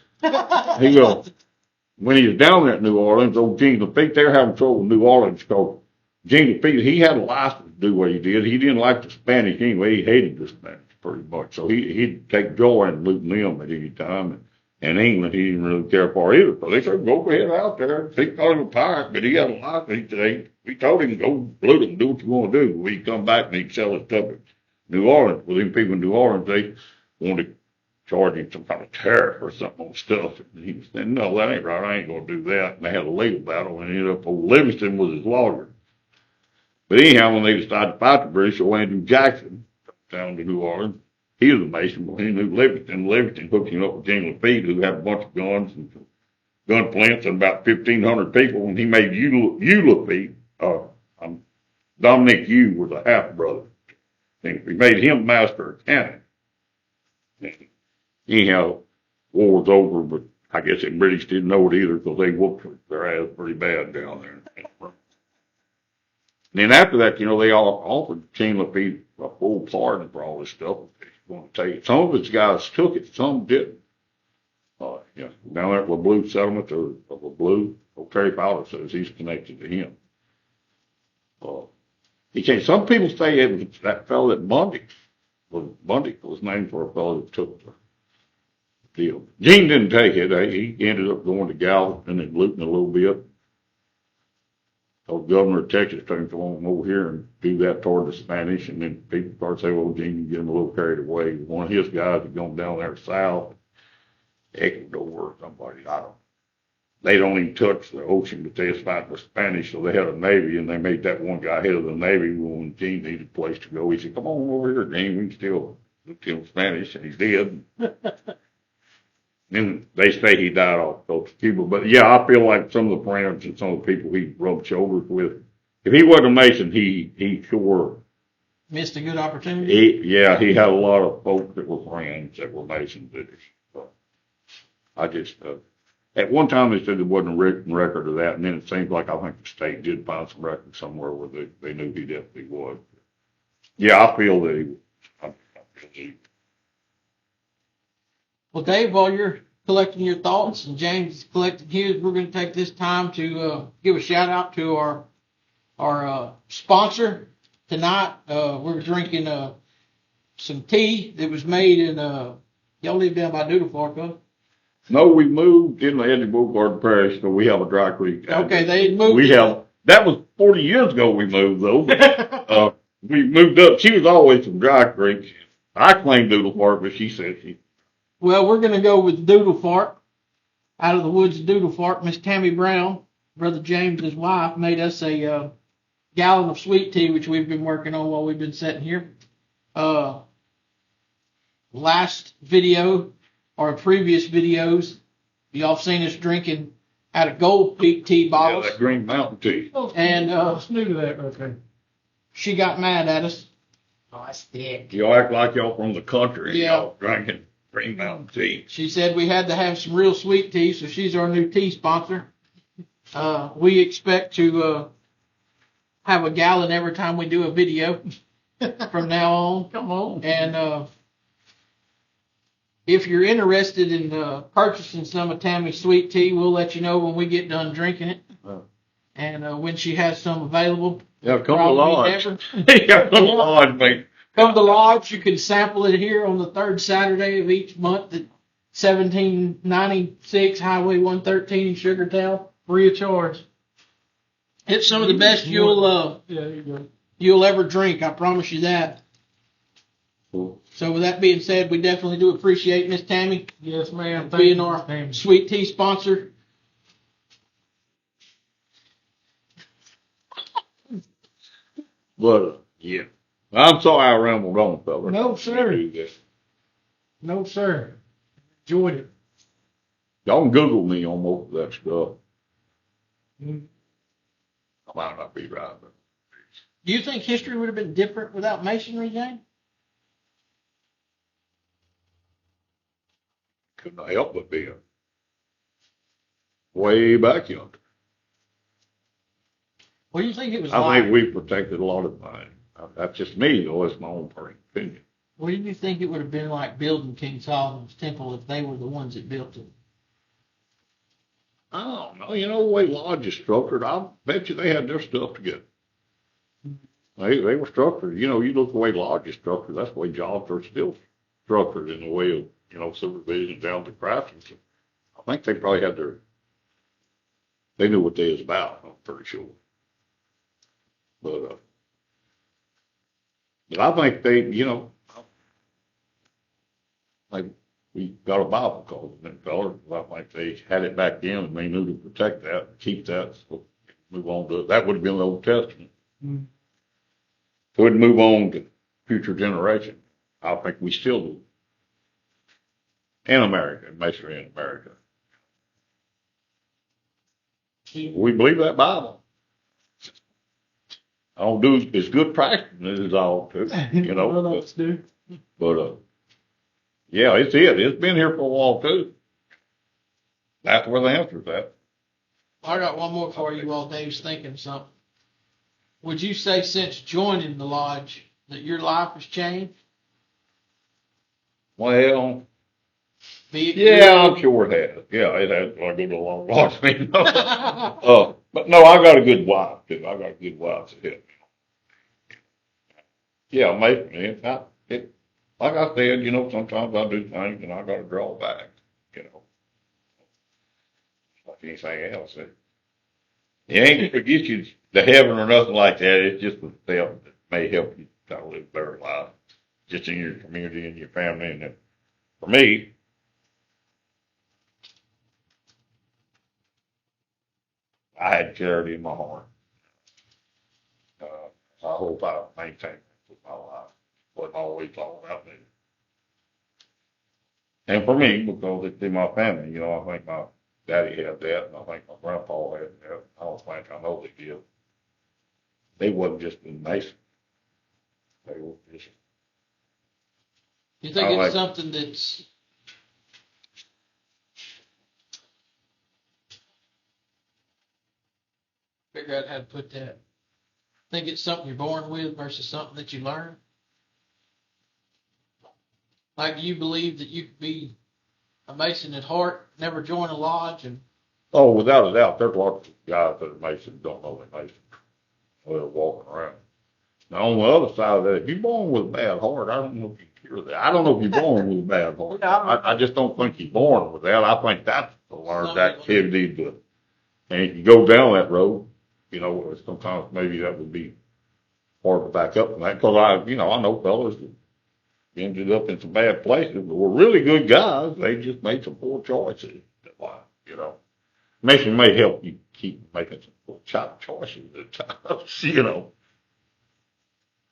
B: when he was down there at New Orleans, old Gene Lafitte, they were having trouble with New Orleans because Gene Lafitte, he had a license to do what he did. He didn't like the Spanish anyway. He hated the Spanish pretty much. So he'd take joy in looting them at any time. And England, he didn't really care for either. So they said, go ahead out there. He called him a pirate, but he had a license. We told him, go loot him, do what you want to do. We'd come back and he'd sell his stuff at New Orleans. With them people in New Orleans, they wanted to charge him some kind of tariff or something on stuff. And he said, no, that ain't right. I ain't going to do that. And they had a legal battle, and ended up, old Livingston was his lawyer. But anyhow, when they decided to fight the British, old Andrew Jackson, down to New Orleans, he was a Mason, but he knew Livingston. Livingston hooked him up with Gene Lafitte, who had a bunch of guns and gun plants and about 1,500 people, and he made Hugh Lafitte, Dominic Hugh was a half-brother. And he made him master of cannon. Anyhow, war was over, but I guess the British didn't know it either because they whooped their ass pretty bad down there. And then after that, they all offered Gene Lafitte a full pardon for all this stuff. going to take it. Some of his guys took it, some didn't. Yeah, down there at the Blue settlement, or the Blue, Terry Fowler says he's connected to him. He came. Some people say it was that fellow at Bundy. Well, Bundy was named for a fellow that took the deal. Gene didn't take it. He ended up going to Gallup and then looting a little bit. So the governor of Texas told him to come over here and do that toward the Spanish, and then people started saying, well, Gene, you get him a little carried away. One of his guys had gone down there south, Ecuador or somebody, they don't even touch the ocean, but they was fighting the Spanish, so they had a navy, and they made that one guy head of the navy. When Gene needed a place to go, he said, come on over here, Gene, we can still kill Spanish, and he did. And they say he died off the coast of Cuba. But yeah, I feel like some of the friends and some of the people he rubbed shoulders with, if he wasn't a Mason, he sure
C: missed a good opportunity.
B: He had a lot of folks that were friends that were Masons. I just, at one time they said there wasn't a written record of that, and then it seems like I think the state did find some record somewhere where they knew he definitely was. Yeah, I feel that he was.
C: Well, Dave, while you're collecting your thoughts and James is collecting his, we're going to take this time to give a shout out to our sponsor tonight. We're drinking some tea that was made in y'all live down by Doodle Park, huh?
B: No, we moved in the Edge Boulevard Parish, so we have a dry creek.
C: Okay, they moved.
B: That was 40 years ago we moved though. We moved up. She was always from Dry Creek. I claimed Doodle Park, but she said she.
C: Well, we're going to go with Doodle Fart. Out of the woods of Doodle Fart, Miss Tammy Brown, Brother James's wife, made us a gallon of sweet tea, which we've been working on while we've been sitting here. Last video, or previous videos, y'all seen us drinking out of Gold Peak tea bottles.
B: Yeah, that Green Mountain tea.
C: And
A: it's new to that, okay.
C: She got mad at us.
A: Oh, that's thick.
B: Y'all act like y'all from the country and
C: Yeah.
B: y'all drinking Green Mountain tea.
C: She said we had to have some real sweet tea, so she's our new tea sponsor. We expect to have a gallon every time we do a video from now on.
A: Come on.
C: And if you're interested in purchasing some of Tammy's sweet tea, we'll let you know when we get done drinking it. And when she has some available.
B: Yeah, come to Lodge.
C: Never.
B: Come to Lodge, mate.
C: Come to Lodge. You can sample it here on the third Saturday of each month at 1796 Highway 113 in Sugartown.
A: Free of charge.
C: It's some of the best you'll ever drink. I promise you that.
B: Cool.
C: So with that being said, we definitely do appreciate Miss Tammy.
A: Yes, ma'am.
C: Being our sweet tea sponsor.
B: But, yeah. I'm sorry I rambled on, fella.
A: No, sir. No, sir. Enjoyed it.
B: Y'all can Google me on most of that stuff.
A: Mm.
B: I might not be right, but
C: Do you think history would have been different without masonry, Jane?
B: couldn't help but be way back yonder.
C: What do you think it was
B: I
C: like?
B: think we protected a lot of mine. That's just me, though. It's my own personal opinion.
C: What do you think it would have been like building King Solomon's temple if they were the ones that built it?
B: I don't know. You know the way Lodge is structured, I bet you they had their stuff together. They were structured. You know, you look the way Lodge is structured, that's the way jobs are still structured in the way of, you know, supervision down to craftsmanship. I think they probably had they knew what they was about, I'm pretty sure. But I think they, you know, like we got a Bible called them fellas. I think they had it back then and they knew to protect that, keep that, so move on to it. That would have been the Old Testament.
A: Mm.
B: So we'd move on to future generations. I think we still do. In America, especially in America. We believe that Bible. I don't do as good practicing as I ought to, you know.
A: Well, let's do.
B: But yeah, it's it. It's been here for a while too. That's where the answer's at.
C: I got one more for you while Dave's thinking of something. Would you say since joining the lodge that your life has changed?
B: Well,
C: Be it
B: yeah, I'm
C: good?
B: sure it has. Yeah, it has. I go to a long watch me. But no, I got a good wife too. I got a good wife that helps me. Yeah, maybe. Like I said, sometimes I do things and I got to draw back. You know, like anything else. It ain't to get you to heaven or nothing like that. It's just a step that may help you kind of live a better life, just in your community and your family. And for me, I had charity in my heart. I hope I maintain it with my life. Wasn't always all about me. And for me, because it's in my family, I think my daddy had that, and I think my grandpa had that. I don't think I know they did. They wasn't just in Mason. They were just.
C: You think
B: I
C: it's
B: like-
C: something that's figure out how to put that? Think it's something you're born with versus something that you learn? Like, do you believe that you could be a Mason at heart, never join a lodge, and
B: Oh, without a doubt, there's lots of guys that are Masons don't know they're Masons. They're walking around. Now, on the other side of that, if you're born with a bad heart, I don't know if you can cure that. I don't know if you're born with a bad heart. I just don't think you're born with that. I think that's a learned activity. And if you go down that road, sometimes maybe that would be hard to back up from that. Because I know fellas that ended up in some bad places, but were really good guys. They just made some poor choices in life. Mason may help you keep making some poor choices at times.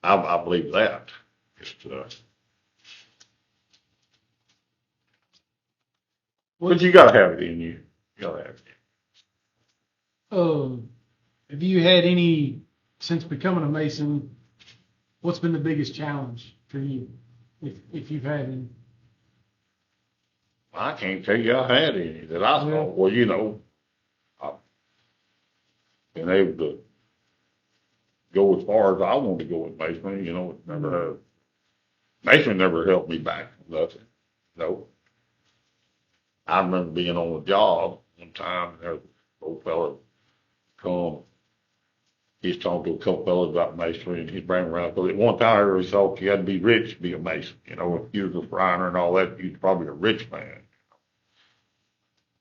B: I believe that. But you gotta have it in you. You gotta have it.
A: Have you had any, since becoming a Mason, what's been the biggest challenge for you, if you've had any?
B: I can't tell you I had any that I saw. Well, I've been able to go as far as I wanted to go with Mason. It never had. Mason never helped me back. Nothing. No. I remember being on a job one time, and there was an old fella come. He's talking to a couple fellas about masonry, and he'd bring around. Because at one time, I always thought you had to be rich to be a Mason. If you was a Freiner and all that, you're probably a rich man.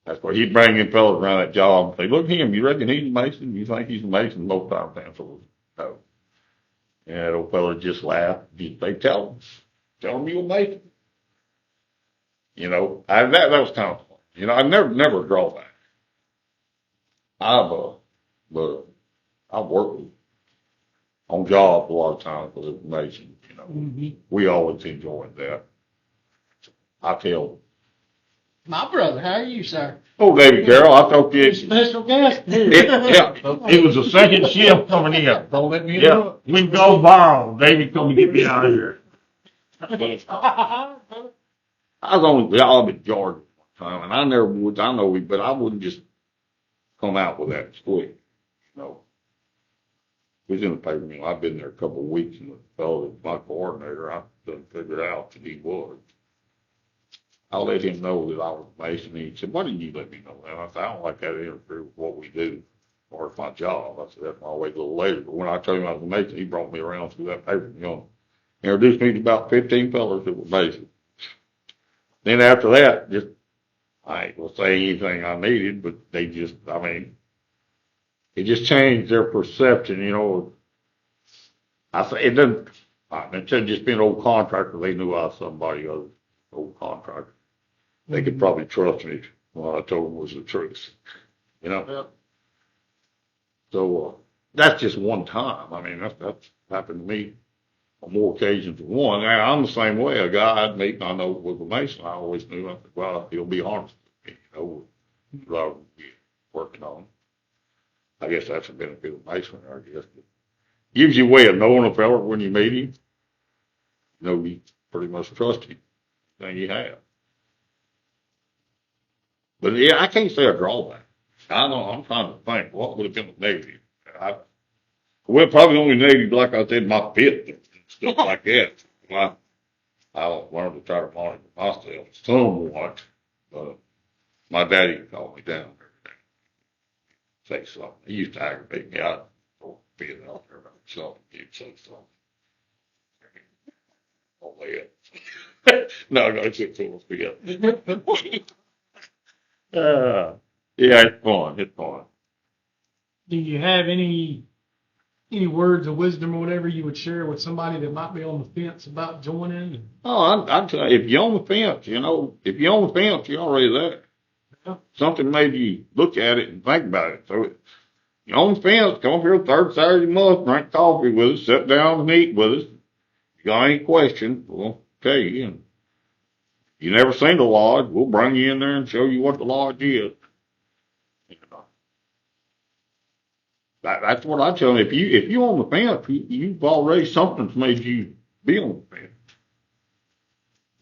B: That's why he'd bring in fellas around that job and say, "Look at him. You reckon he's a Mason? You think he's a Mason?" Most times the answer was no. And that old fella just laughed. They tell him you're a Mason. That was kind of fun. I never draw back. But I've worked on jobs a lot of times with information. We always enjoyed that. I tell.
C: my brother, how are you, sir?
B: Oh, David Carroll, I thought you.
A: Special guest.
B: It was the second shift coming in.
A: Don't let me
B: Yeah, we go viral. David, come and get me out of here. I was on the job at Georgia one time, and I never would. I know, but I wouldn't just come out with that quick. It was in the paper. I've been there a couple of weeks, and the fellow that's my coordinator, I done figured out that he was. I let him know that I was a Mason. He said, "Why didn't you let me know that?" I said, "I don't like that to interfere with what we do, or it's my job." I said, "That's why I wait a little later." But when I told him I was a Mason, he brought me around through that paper. Introduced me to about 15 fellows that were Masons. Then after that, I ain't gonna say anything I needed, but they just, it just changed their perception. I say it doesn't. Instead of just being an old contractor, they knew I was somebody other, old contractor. They could probably trust me when I told them was the truth.
C: Yeah.
B: So that's just one time. That's happened to me on more occasions than one. Now, I'm the same way. A guy I'd meet, I know was a Mason. I always knew. I said, "Well, he'll be honest with me. Rather than be working on him." I guess that's the benefit of Mason. I guess it gives you a way of knowing a fella when you meet him. You pretty much trust him. Thing you have. But yeah, I can't say a drawback. I know. I'm trying to think what would have been a negative. Well, probably only negative, like I said, my fit and stuff like that. I learned to try to monitor myself somewhat, but my daddy called me down there and say something. He used to aggravate me. I'd being out there about something. He'd say something. Oh, yeah. No, it's just full of fear. Yeah, it's fun. It's fun.
A: Do you have any words of wisdom or whatever you would share with somebody that might be on the fence about joining?
B: Oh, I'd tell you, if you're on the fence, if you're on the fence, you're already there.
A: Yeah.
B: Something made you look at it and think about it. So you're on the fence, come up here third Saturday of the month, drink coffee with us, sit down and eat with us. If you got any questions, we'll tell you. And if you never seen the lodge, we'll bring you in there and show you what the lodge is. That's what I tell them. If you're on the fence, you've already something's made you be on the fence.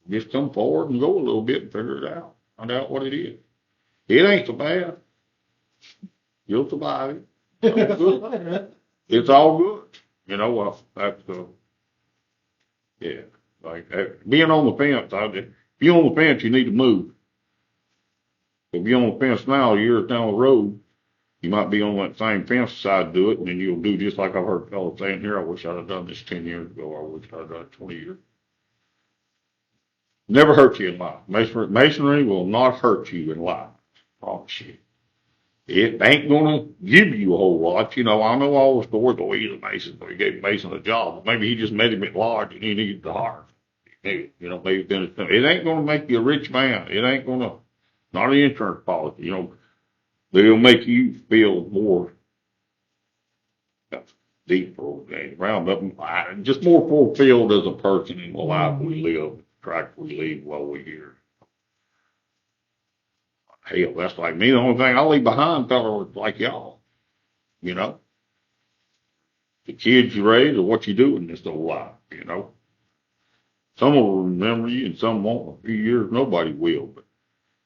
B: Just come forward and go a little bit and figure it out. Find out what it is. It ain't so bad. You'll survive it. It's all good. It's all good. That's yeah. Like being on the fence. If you're on the fence, you need to move. If you're on the fence now, years down the road, you might be on that same fence side to do it, and then you'll do just like I've heard fellas saying here, I wish I'd have done this 10 years ago, I wish I'd have done it 20 years. Never hurt you in life. Masonry will not hurt you in life. I promise you. It ain't gonna give you a whole lot. I know all the stories, he's a Mason, so he gave Mason a job. Maybe he just met him at lodge and he needed to hire him. Maybe then it ain't gonna make you a rich man. It ain't gonna, not an insurance policy, but it'll make you feel more deeper around up, just more fulfilled as a person in the life we live, the track we lead while we're here. Hell, that's like me. The only thing I leave behind, fellas like y'all. The kids you raise or what you do in this old life. Some will remember you and some won't. In a few years, nobody will. But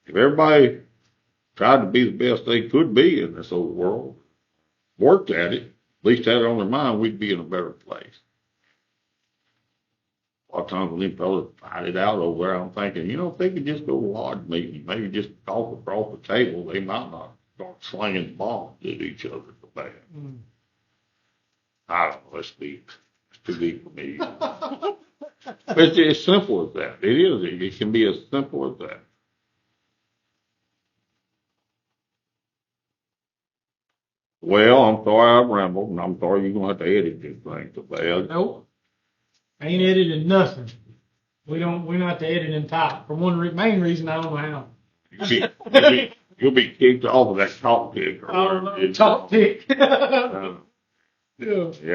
B: if everybody tried to be the best they could be in this old world, worked at it, at least had it on their mind, we'd be in a better place. A lot of times when these fellas fight it out over there, I'm thinking, if they could just go to a lodge meeting, maybe just talk across the table, they might not start slinging bombs at each other so bad. I don't know, it's too deep for me. But it's as simple as that. It is. It can be as simple as that. Well, I'm sorry I've rambled, and I'm sorry you're going to have to edit this thing so bad.
A: Nope. Ain't editing nothing. We're not the editing type. For one main reason, I don't know how.
B: You'll be kicked off of that talk tick.
A: Talk tick.
B: Yeah,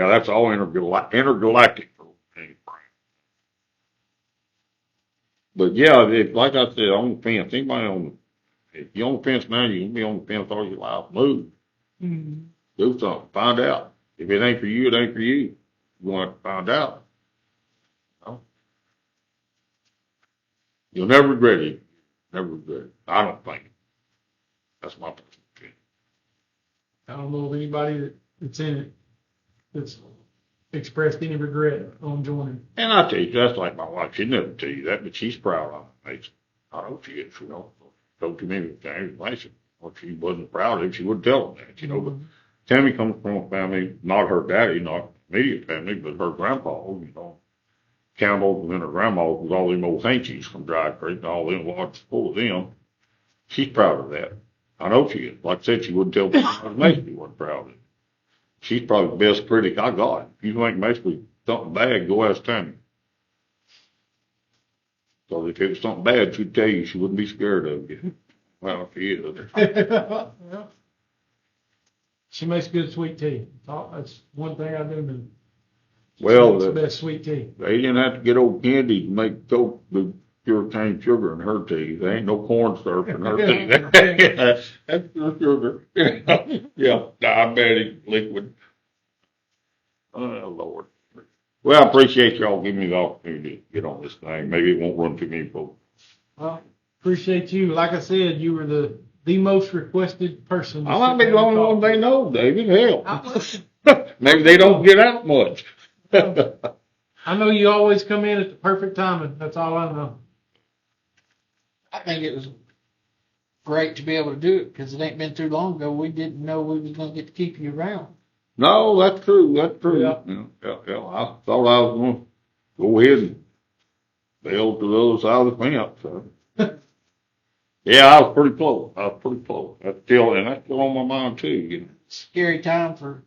B: that's all intergalactic. But yeah, like I said, on the fence, if you're on the fence now, you can be on the fence all your life. Move.
A: Mm-hmm.
B: Do something. Find out. If it ain't for you, it ain't for you. You're going to have to find out. You'll never regret it. Never regret it. I don't think. That's my personal opinion.
A: I don't know of anybody that's in it that's expressed any regret on joining.
B: And I tell you, that's like my wife. She'd never tell you that, but she's proud of it. I know she is. Told too many things. Well, she wasn't proud of it, she wouldn't tell them that, But Tammy comes from a family, not her daddy, not immediate family, but her grandpa, Campbell, and then her grandma was all them old hankies from Dry Creek, and all them lodges full of them. She's proud of that. I know she is. Like I said, she wouldn't tell me Mason wasn't proud of it. She's probably the best critic I got. If you think Mason something bad, go ask Tammy. So if it was something bad, she'd tell you she wouldn't be scared of you. Well, she is.
A: Yeah. She makes good sweet tea. That's one thing I do know.
B: Well,
A: the best sweet tea.
B: They didn't have to get old Candy to make Coke with pure cane sugar in her tea. There ain't no corn syrup in her tea. That's pure sugar. Yeah, diabetic liquid. Oh, Lord. Well, I appreciate y'all giving me the opportunity to get on this thing. Maybe it won't run too many folks.
A: Well, appreciate you. Like I said, you were the most requested person.
B: I might be the only one they know, David. Hell. Maybe they don't get out much.
A: I know you always come in at the perfect timing. That's all I know.
C: I think it was great to be able to do it because it ain't been too long ago. We didn't know we was going to get to keep you around.
B: No, that's true. That's true.
A: Yeah.
B: Yeah. I thought I was going to go ahead and bail to the other side of the fence. So. Yeah, I was pretty close. That's still on my mind too. You know,
C: Scary time for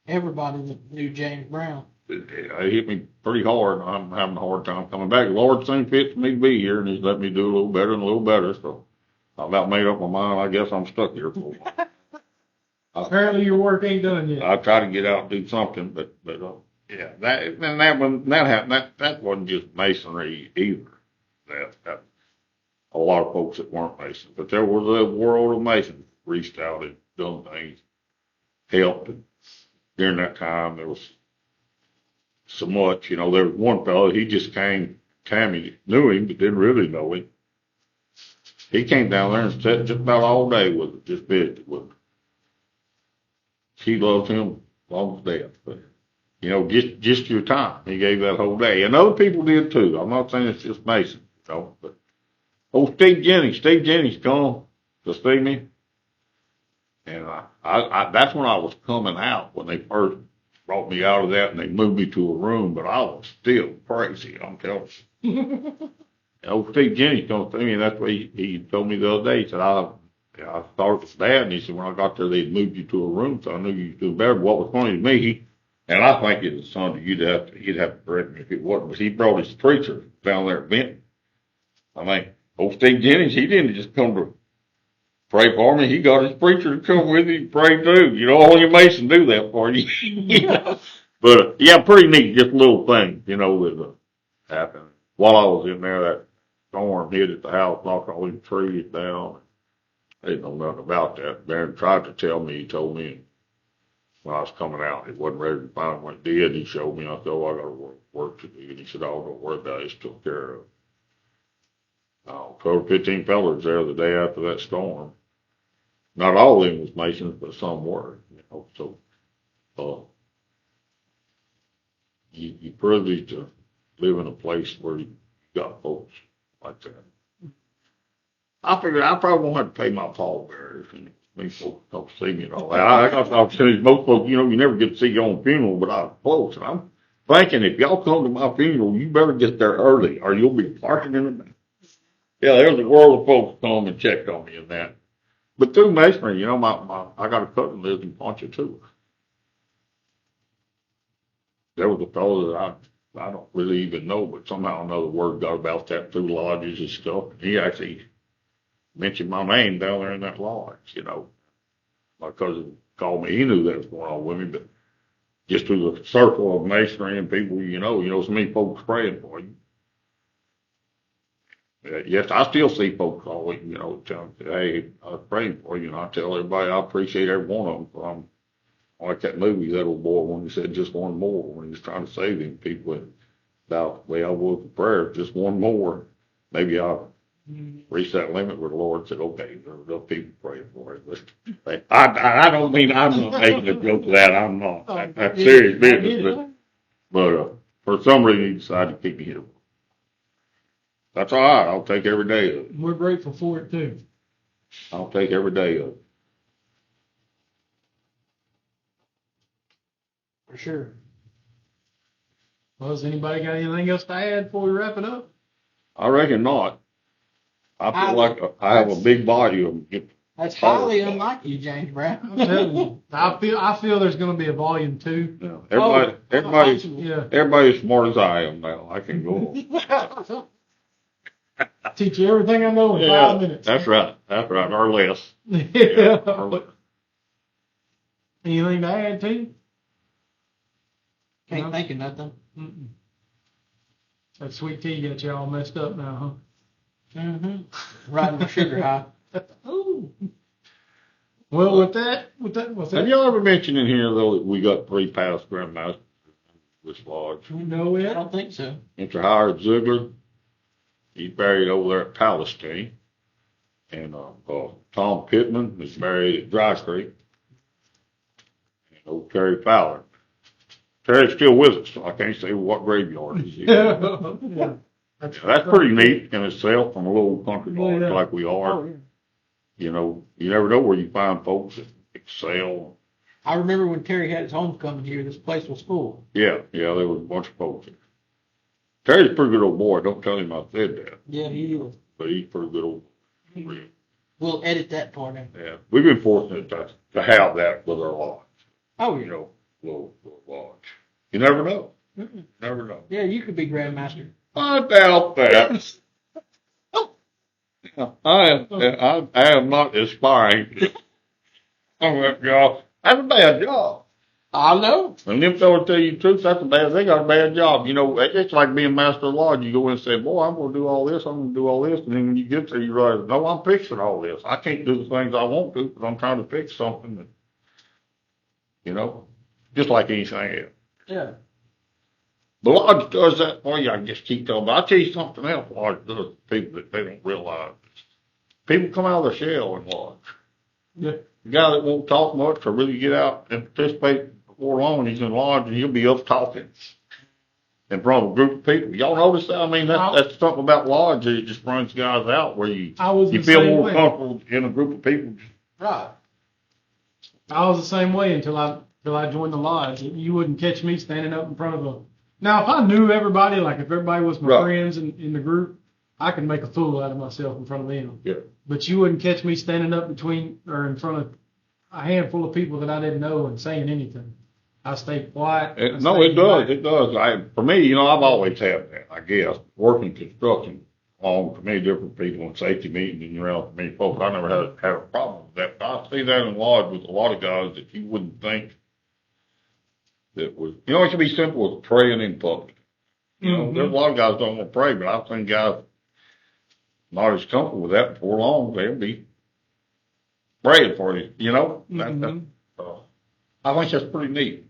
C: everybody that knew James Brown.
B: it hit me pretty hard. I'm having a hard time coming back. The Lord seemed fit for me to be here, and He's let me do a little better and a little better. So I about made up my mind. I guess I'm stuck here for a while.
A: Apparently your work ain't done yet.
B: I try to get out and do something, but yeah, that happened. That wasn't just masonry either. That a lot of folks that weren't Masons, but there was a world of Masons reached out and done things, helped. And during that time, there was so much. You know, there was one fellow, he just came. Tammy knew him, but didn't really know him. He came down there and sat just about all day with her, just visited with her. She loved him long as death, but you know, just your time. He gave that whole day, and other people did too. I'm not saying it's just Mason, you know, but. Oh, Steve Jennings come to see me. And I that's when I was coming out, when they first brought me out of that and they moved me to a room, but I was still crazy, I'm telling you. And old Steve Jennings come to see me, and that's what he told me the other day. He said, I thought it was bad, and he said, when I got there, they'd moved you to a room, so I knew you'd do better. What was funny to me, and I think it was something he'd have to correct me if it wasn't, but he brought his preacher down there at Benton. I mean, old Steve Jennings, he didn't just come to pray for me. He got his preacher to come with him and pray too. You know, all your Masons do that for you. You know? But, yeah, pretty neat, just little things, you know, that happened. While I was in there, that storm hit at the house, knocked all these trees down. I didn't know nothing about that. Barron tried to tell me, he told me when I was coming out, he wasn't ready to find what it did. He showed me, I said, oh, I got work to do. And he said, oh, don't worry about it, it's took care of. 12 or 15 fellas there the day after that storm. Not all of them was Masons, but some were, you know, so, you're privileged to live in a place where you got folks like that. I figured I probably won't have to pay my pallbearers, and these folks don't see me and all that. I was telling most folks, you know, you never get to see your own funeral, but I was close, and I'm thinking if y'all come to my funeral, you better get there early, or you'll be parking in the back. Yeah, there was a world of folks come and checked on me and that. But through masonry, you know, I got a cousin lives in Ponchatoula. There was a fellow that I don't really even know, but somehow another word got about that through lodges and stuff. He actually mentioned my name down there in that lodge, you know. My cousin called me. He knew that was going on with me, but just through the circle of masonry and people, you know, so many folks praying for you. Yes, I still see folks always, you know, telling me, hey, I was praying for you, and I tell everybody I appreciate every one of them. So I'm like that movie, that old boy, when he said just one more, when he was trying to save him, people about the way I was with prayer, just one more. Maybe I'll reach that limit where the Lord said, okay, there's enough people praying for it. But I don't mean I'm not making a joke of that. I'm not. That's serious business. But for some reason, he decided to keep me here. That's all right. I'll take every day of it.
A: We're grateful for it too.
B: I'll take every day of it.
C: For sure.
A: Well, has anybody got anything else to add before we wrap it up?
B: I reckon not. I feel like I have a big body of them.
C: That's highly unlike you, James Brown.
A: I feel there's going to be a volume 2.
B: Yeah. Everybody's as smart as I am now. I can go on.
A: Teach you everything I know in 5 minutes.
B: That's right. Or less.
A: Yeah. Anything to add, T?
C: Can't think of nothing.
A: Mm-mm. That sweet tea got you all messed up now, huh?
C: Mm-hmm. Riding the sugar high.
A: Ooh. Well, with that.
B: Have y'all ever mentioned in here, though, that we got 3 past grandmasters in this lodge?
A: No,
C: I don't think so.
B: Mr. Howard Ziegler, he's buried over there at Palestine. And Tom Pittman is buried at Dry Creek. And old Terry Fowler Terry's still with us, so I can't say what graveyard he's in.
A: Yeah.
B: That's pretty neat in itself from a little country lodge
A: Yeah.
B: like we are.
A: Oh, yeah.
B: You know, you never know where you find folks that excel.
C: I remember when Terry had his homecoming here, this place was full.
B: Yeah, there was a bunch of folks there. Terry's a pretty good old boy. Don't tell him I said that,
C: Yeah, he is.
B: but he's a pretty good old boy.
C: We'll edit that part in.
B: Yeah, we've been fortunate to have that with our lodge.
C: Oh,
B: You
C: yeah.
B: know, little lodge. You never know. Never know.
C: Yeah, you could be Grandmaster.
B: I doubt that. I am not aspiring. Oh my God, that's a bad job.
C: I know.
B: And them fellas tell you the truth, that's a bad. They got a bad job. You know, it's like being master of lodge. You go in and say, "Boy, I'm going to do all this. I'm going to do all this," and then when you get there, you realize, "No, I'm fixing all this. I can't do the things I want to because I'm trying to fix something." That, you know, just like anything else.
C: Yeah.
B: The lodge does that for you. I just keep telling. But I'll tell you something else. Lodge does to people that they don't realize. People come out of their shell in lodge.
A: Yeah.
B: The guy that won't talk much or really get out and participate before long, he's in lodge and he'll be up talking in front of a group of people. Y'all notice that? I mean, that's something about lodge that it just brings guys out where you feel more comfortable in a group of people.
C: Right.
A: I was the same way until I joined the lodge. You wouldn't catch me standing up in front of a. Now, if I knew everybody, like if everybody was my friends in the group, I could make a fool out of myself in front of them.
B: Yeah.
A: But you wouldn't catch me standing up between or in front of a handful of people that I didn't know and saying anything. I stay quiet.
B: It does. It does. For me, you know, I've always had that, I guess. Working construction along with many different people in safety meetings and around many folks, I never had a problem with that. But I see that in lodge with a lot of guys that you wouldn't think that was, you know, it can be simple as praying in public. You know, there's a lot of guys don't want to pray, but I've seen guys not as comfortable with that before long, they'll be praying for you, you know? I think that's pretty neat.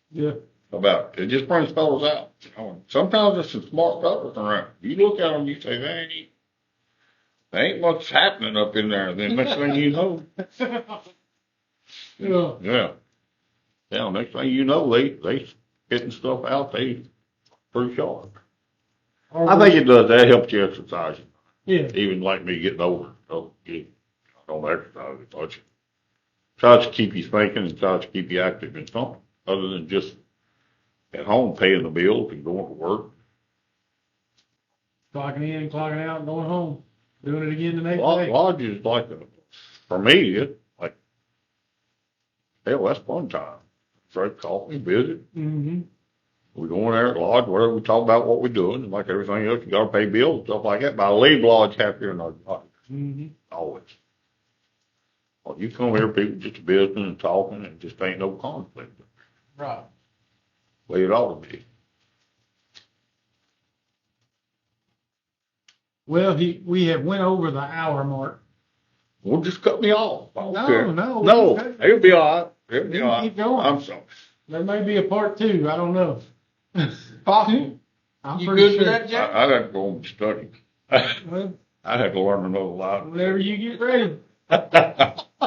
A: Yeah.
B: About it. It just brings fellas out. You know? Sometimes there's some smart fellas around. You look at them, you say, there ain't much happening up in there. Then next thing you know. Yeah. Yeah, next thing you know, they getting stuff out, they pretty sharp. I think it does. That helps you exercise.
A: Yeah.
B: Even like me getting older, so I don't exercise as much. Tries to keep you thinking and tries to keep you active in something other than just at home paying the bills and going to work.
A: Clocking in, clocking out, and going home. Doing it again the next day.
B: Lodge is like, for me, it's like, hell, that's fun time. Straight coffee, visit.
A: Mm-hmm.
B: We go in there at lodge, whatever, we talk about what we're doing, and like everything else, you got to pay bills and stuff like that. But I leave lodge happier than I always. Well, you come here, people just visiting and talking, and just ain't no conflict.
C: Right.
B: Way it ought to be.
A: Well, we have went over the hour mark.
B: Well, just cut me off. I don't care.
A: No.
B: It'll be all right. It'll be all right.
A: Keep going.
B: I'm sorry.
A: There may be a part 2. I don't know.
C: Possible.
A: I'm
C: You
A: pretty
C: good
A: sure.
C: for that, Jack?
B: I'd have to go and study.
A: Well,
B: I'd have to learn another lot.
A: whenever you get ready.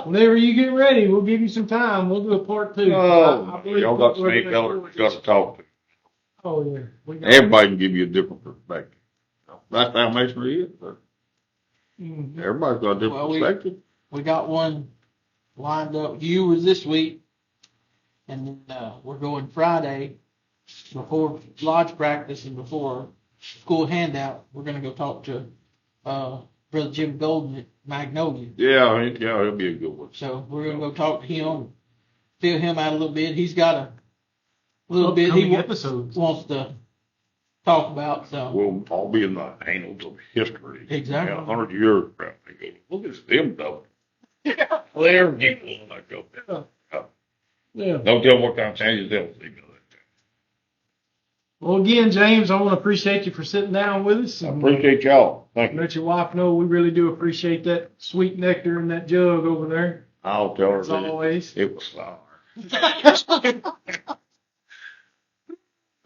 A: Whenever you get ready, we'll give you some time. We'll do a part 2.
B: Oh, y'all got some eight fellas you got to talk to.
A: Oh, yeah.
B: Everybody can give you a different perspective. That's how masonry is. But everybody's got a different perspective.
C: We got one lined up. You was this week, and then we're going Friday before lodge practice and before school handout. We're going to go talk to Brother Jim Golden at Magnolia.
B: Yeah, he'll be a good one.
C: So we're going to go talk to him, fill him out a little bit. He's got a little bit
A: Upcoming
C: he
A: episodes.
C: wants to talk about. So
B: We'll all be in the annals of history.
C: Exactly.
B: 100 years from now. They go, look at them though. Yeah. They're people. I go,
A: Yeah.
B: don't tell them what kind of changes they'll see.
A: Well, again, James, I want to appreciate you for sitting down with us.
B: I appreciate y'all. Thank you.
A: Let your wife know we really do appreciate that sweet nectar in that jug over there.
B: I'll tell her
A: As
B: that
A: always.
B: it was sour.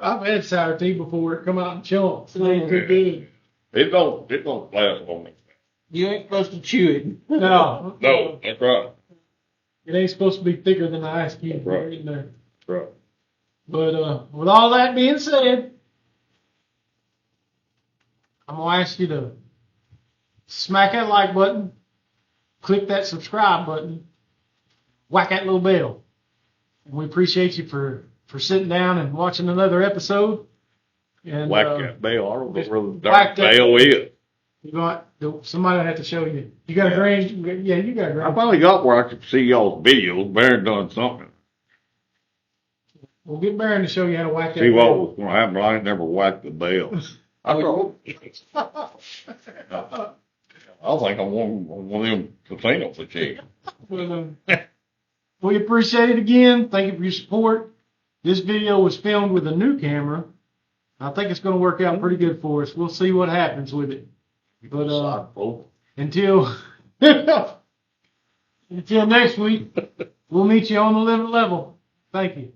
A: I've had sour tea before. It come out in chunks. It ain't too good.
B: It don't last long.
C: you ain't supposed to chew it.
A: No.
B: No, that's right.
A: It ain't supposed to be thicker than the ice cube.
B: Right.
A: In there.
B: That's right.
A: But with all that being said, I'm gonna ask you to smack that like button, click that subscribe button, whack that little bell. And we appreciate you for sitting down and watching another episode. And
B: Whack that bell. I don't know where the
A: whack
B: darn
A: that-
B: bell is.
A: You got somebody will have to show you. You got a grand? Yeah, you got a
B: I
A: grand.
B: finally got where I could see y'all's videos. Baron done something.
A: We'll get Baron to show you how to whack that
B: See what
A: bell.
B: was going to happen. I ain't never whacked the bell. I think I'm one of them casino machines.
A: We appreciate it again. Thank you for your support. This video was filmed with a new camera. I think it's going to work out pretty good for us. We'll see what happens with it. But until until next week, we'll meet you on the living level. Thank you.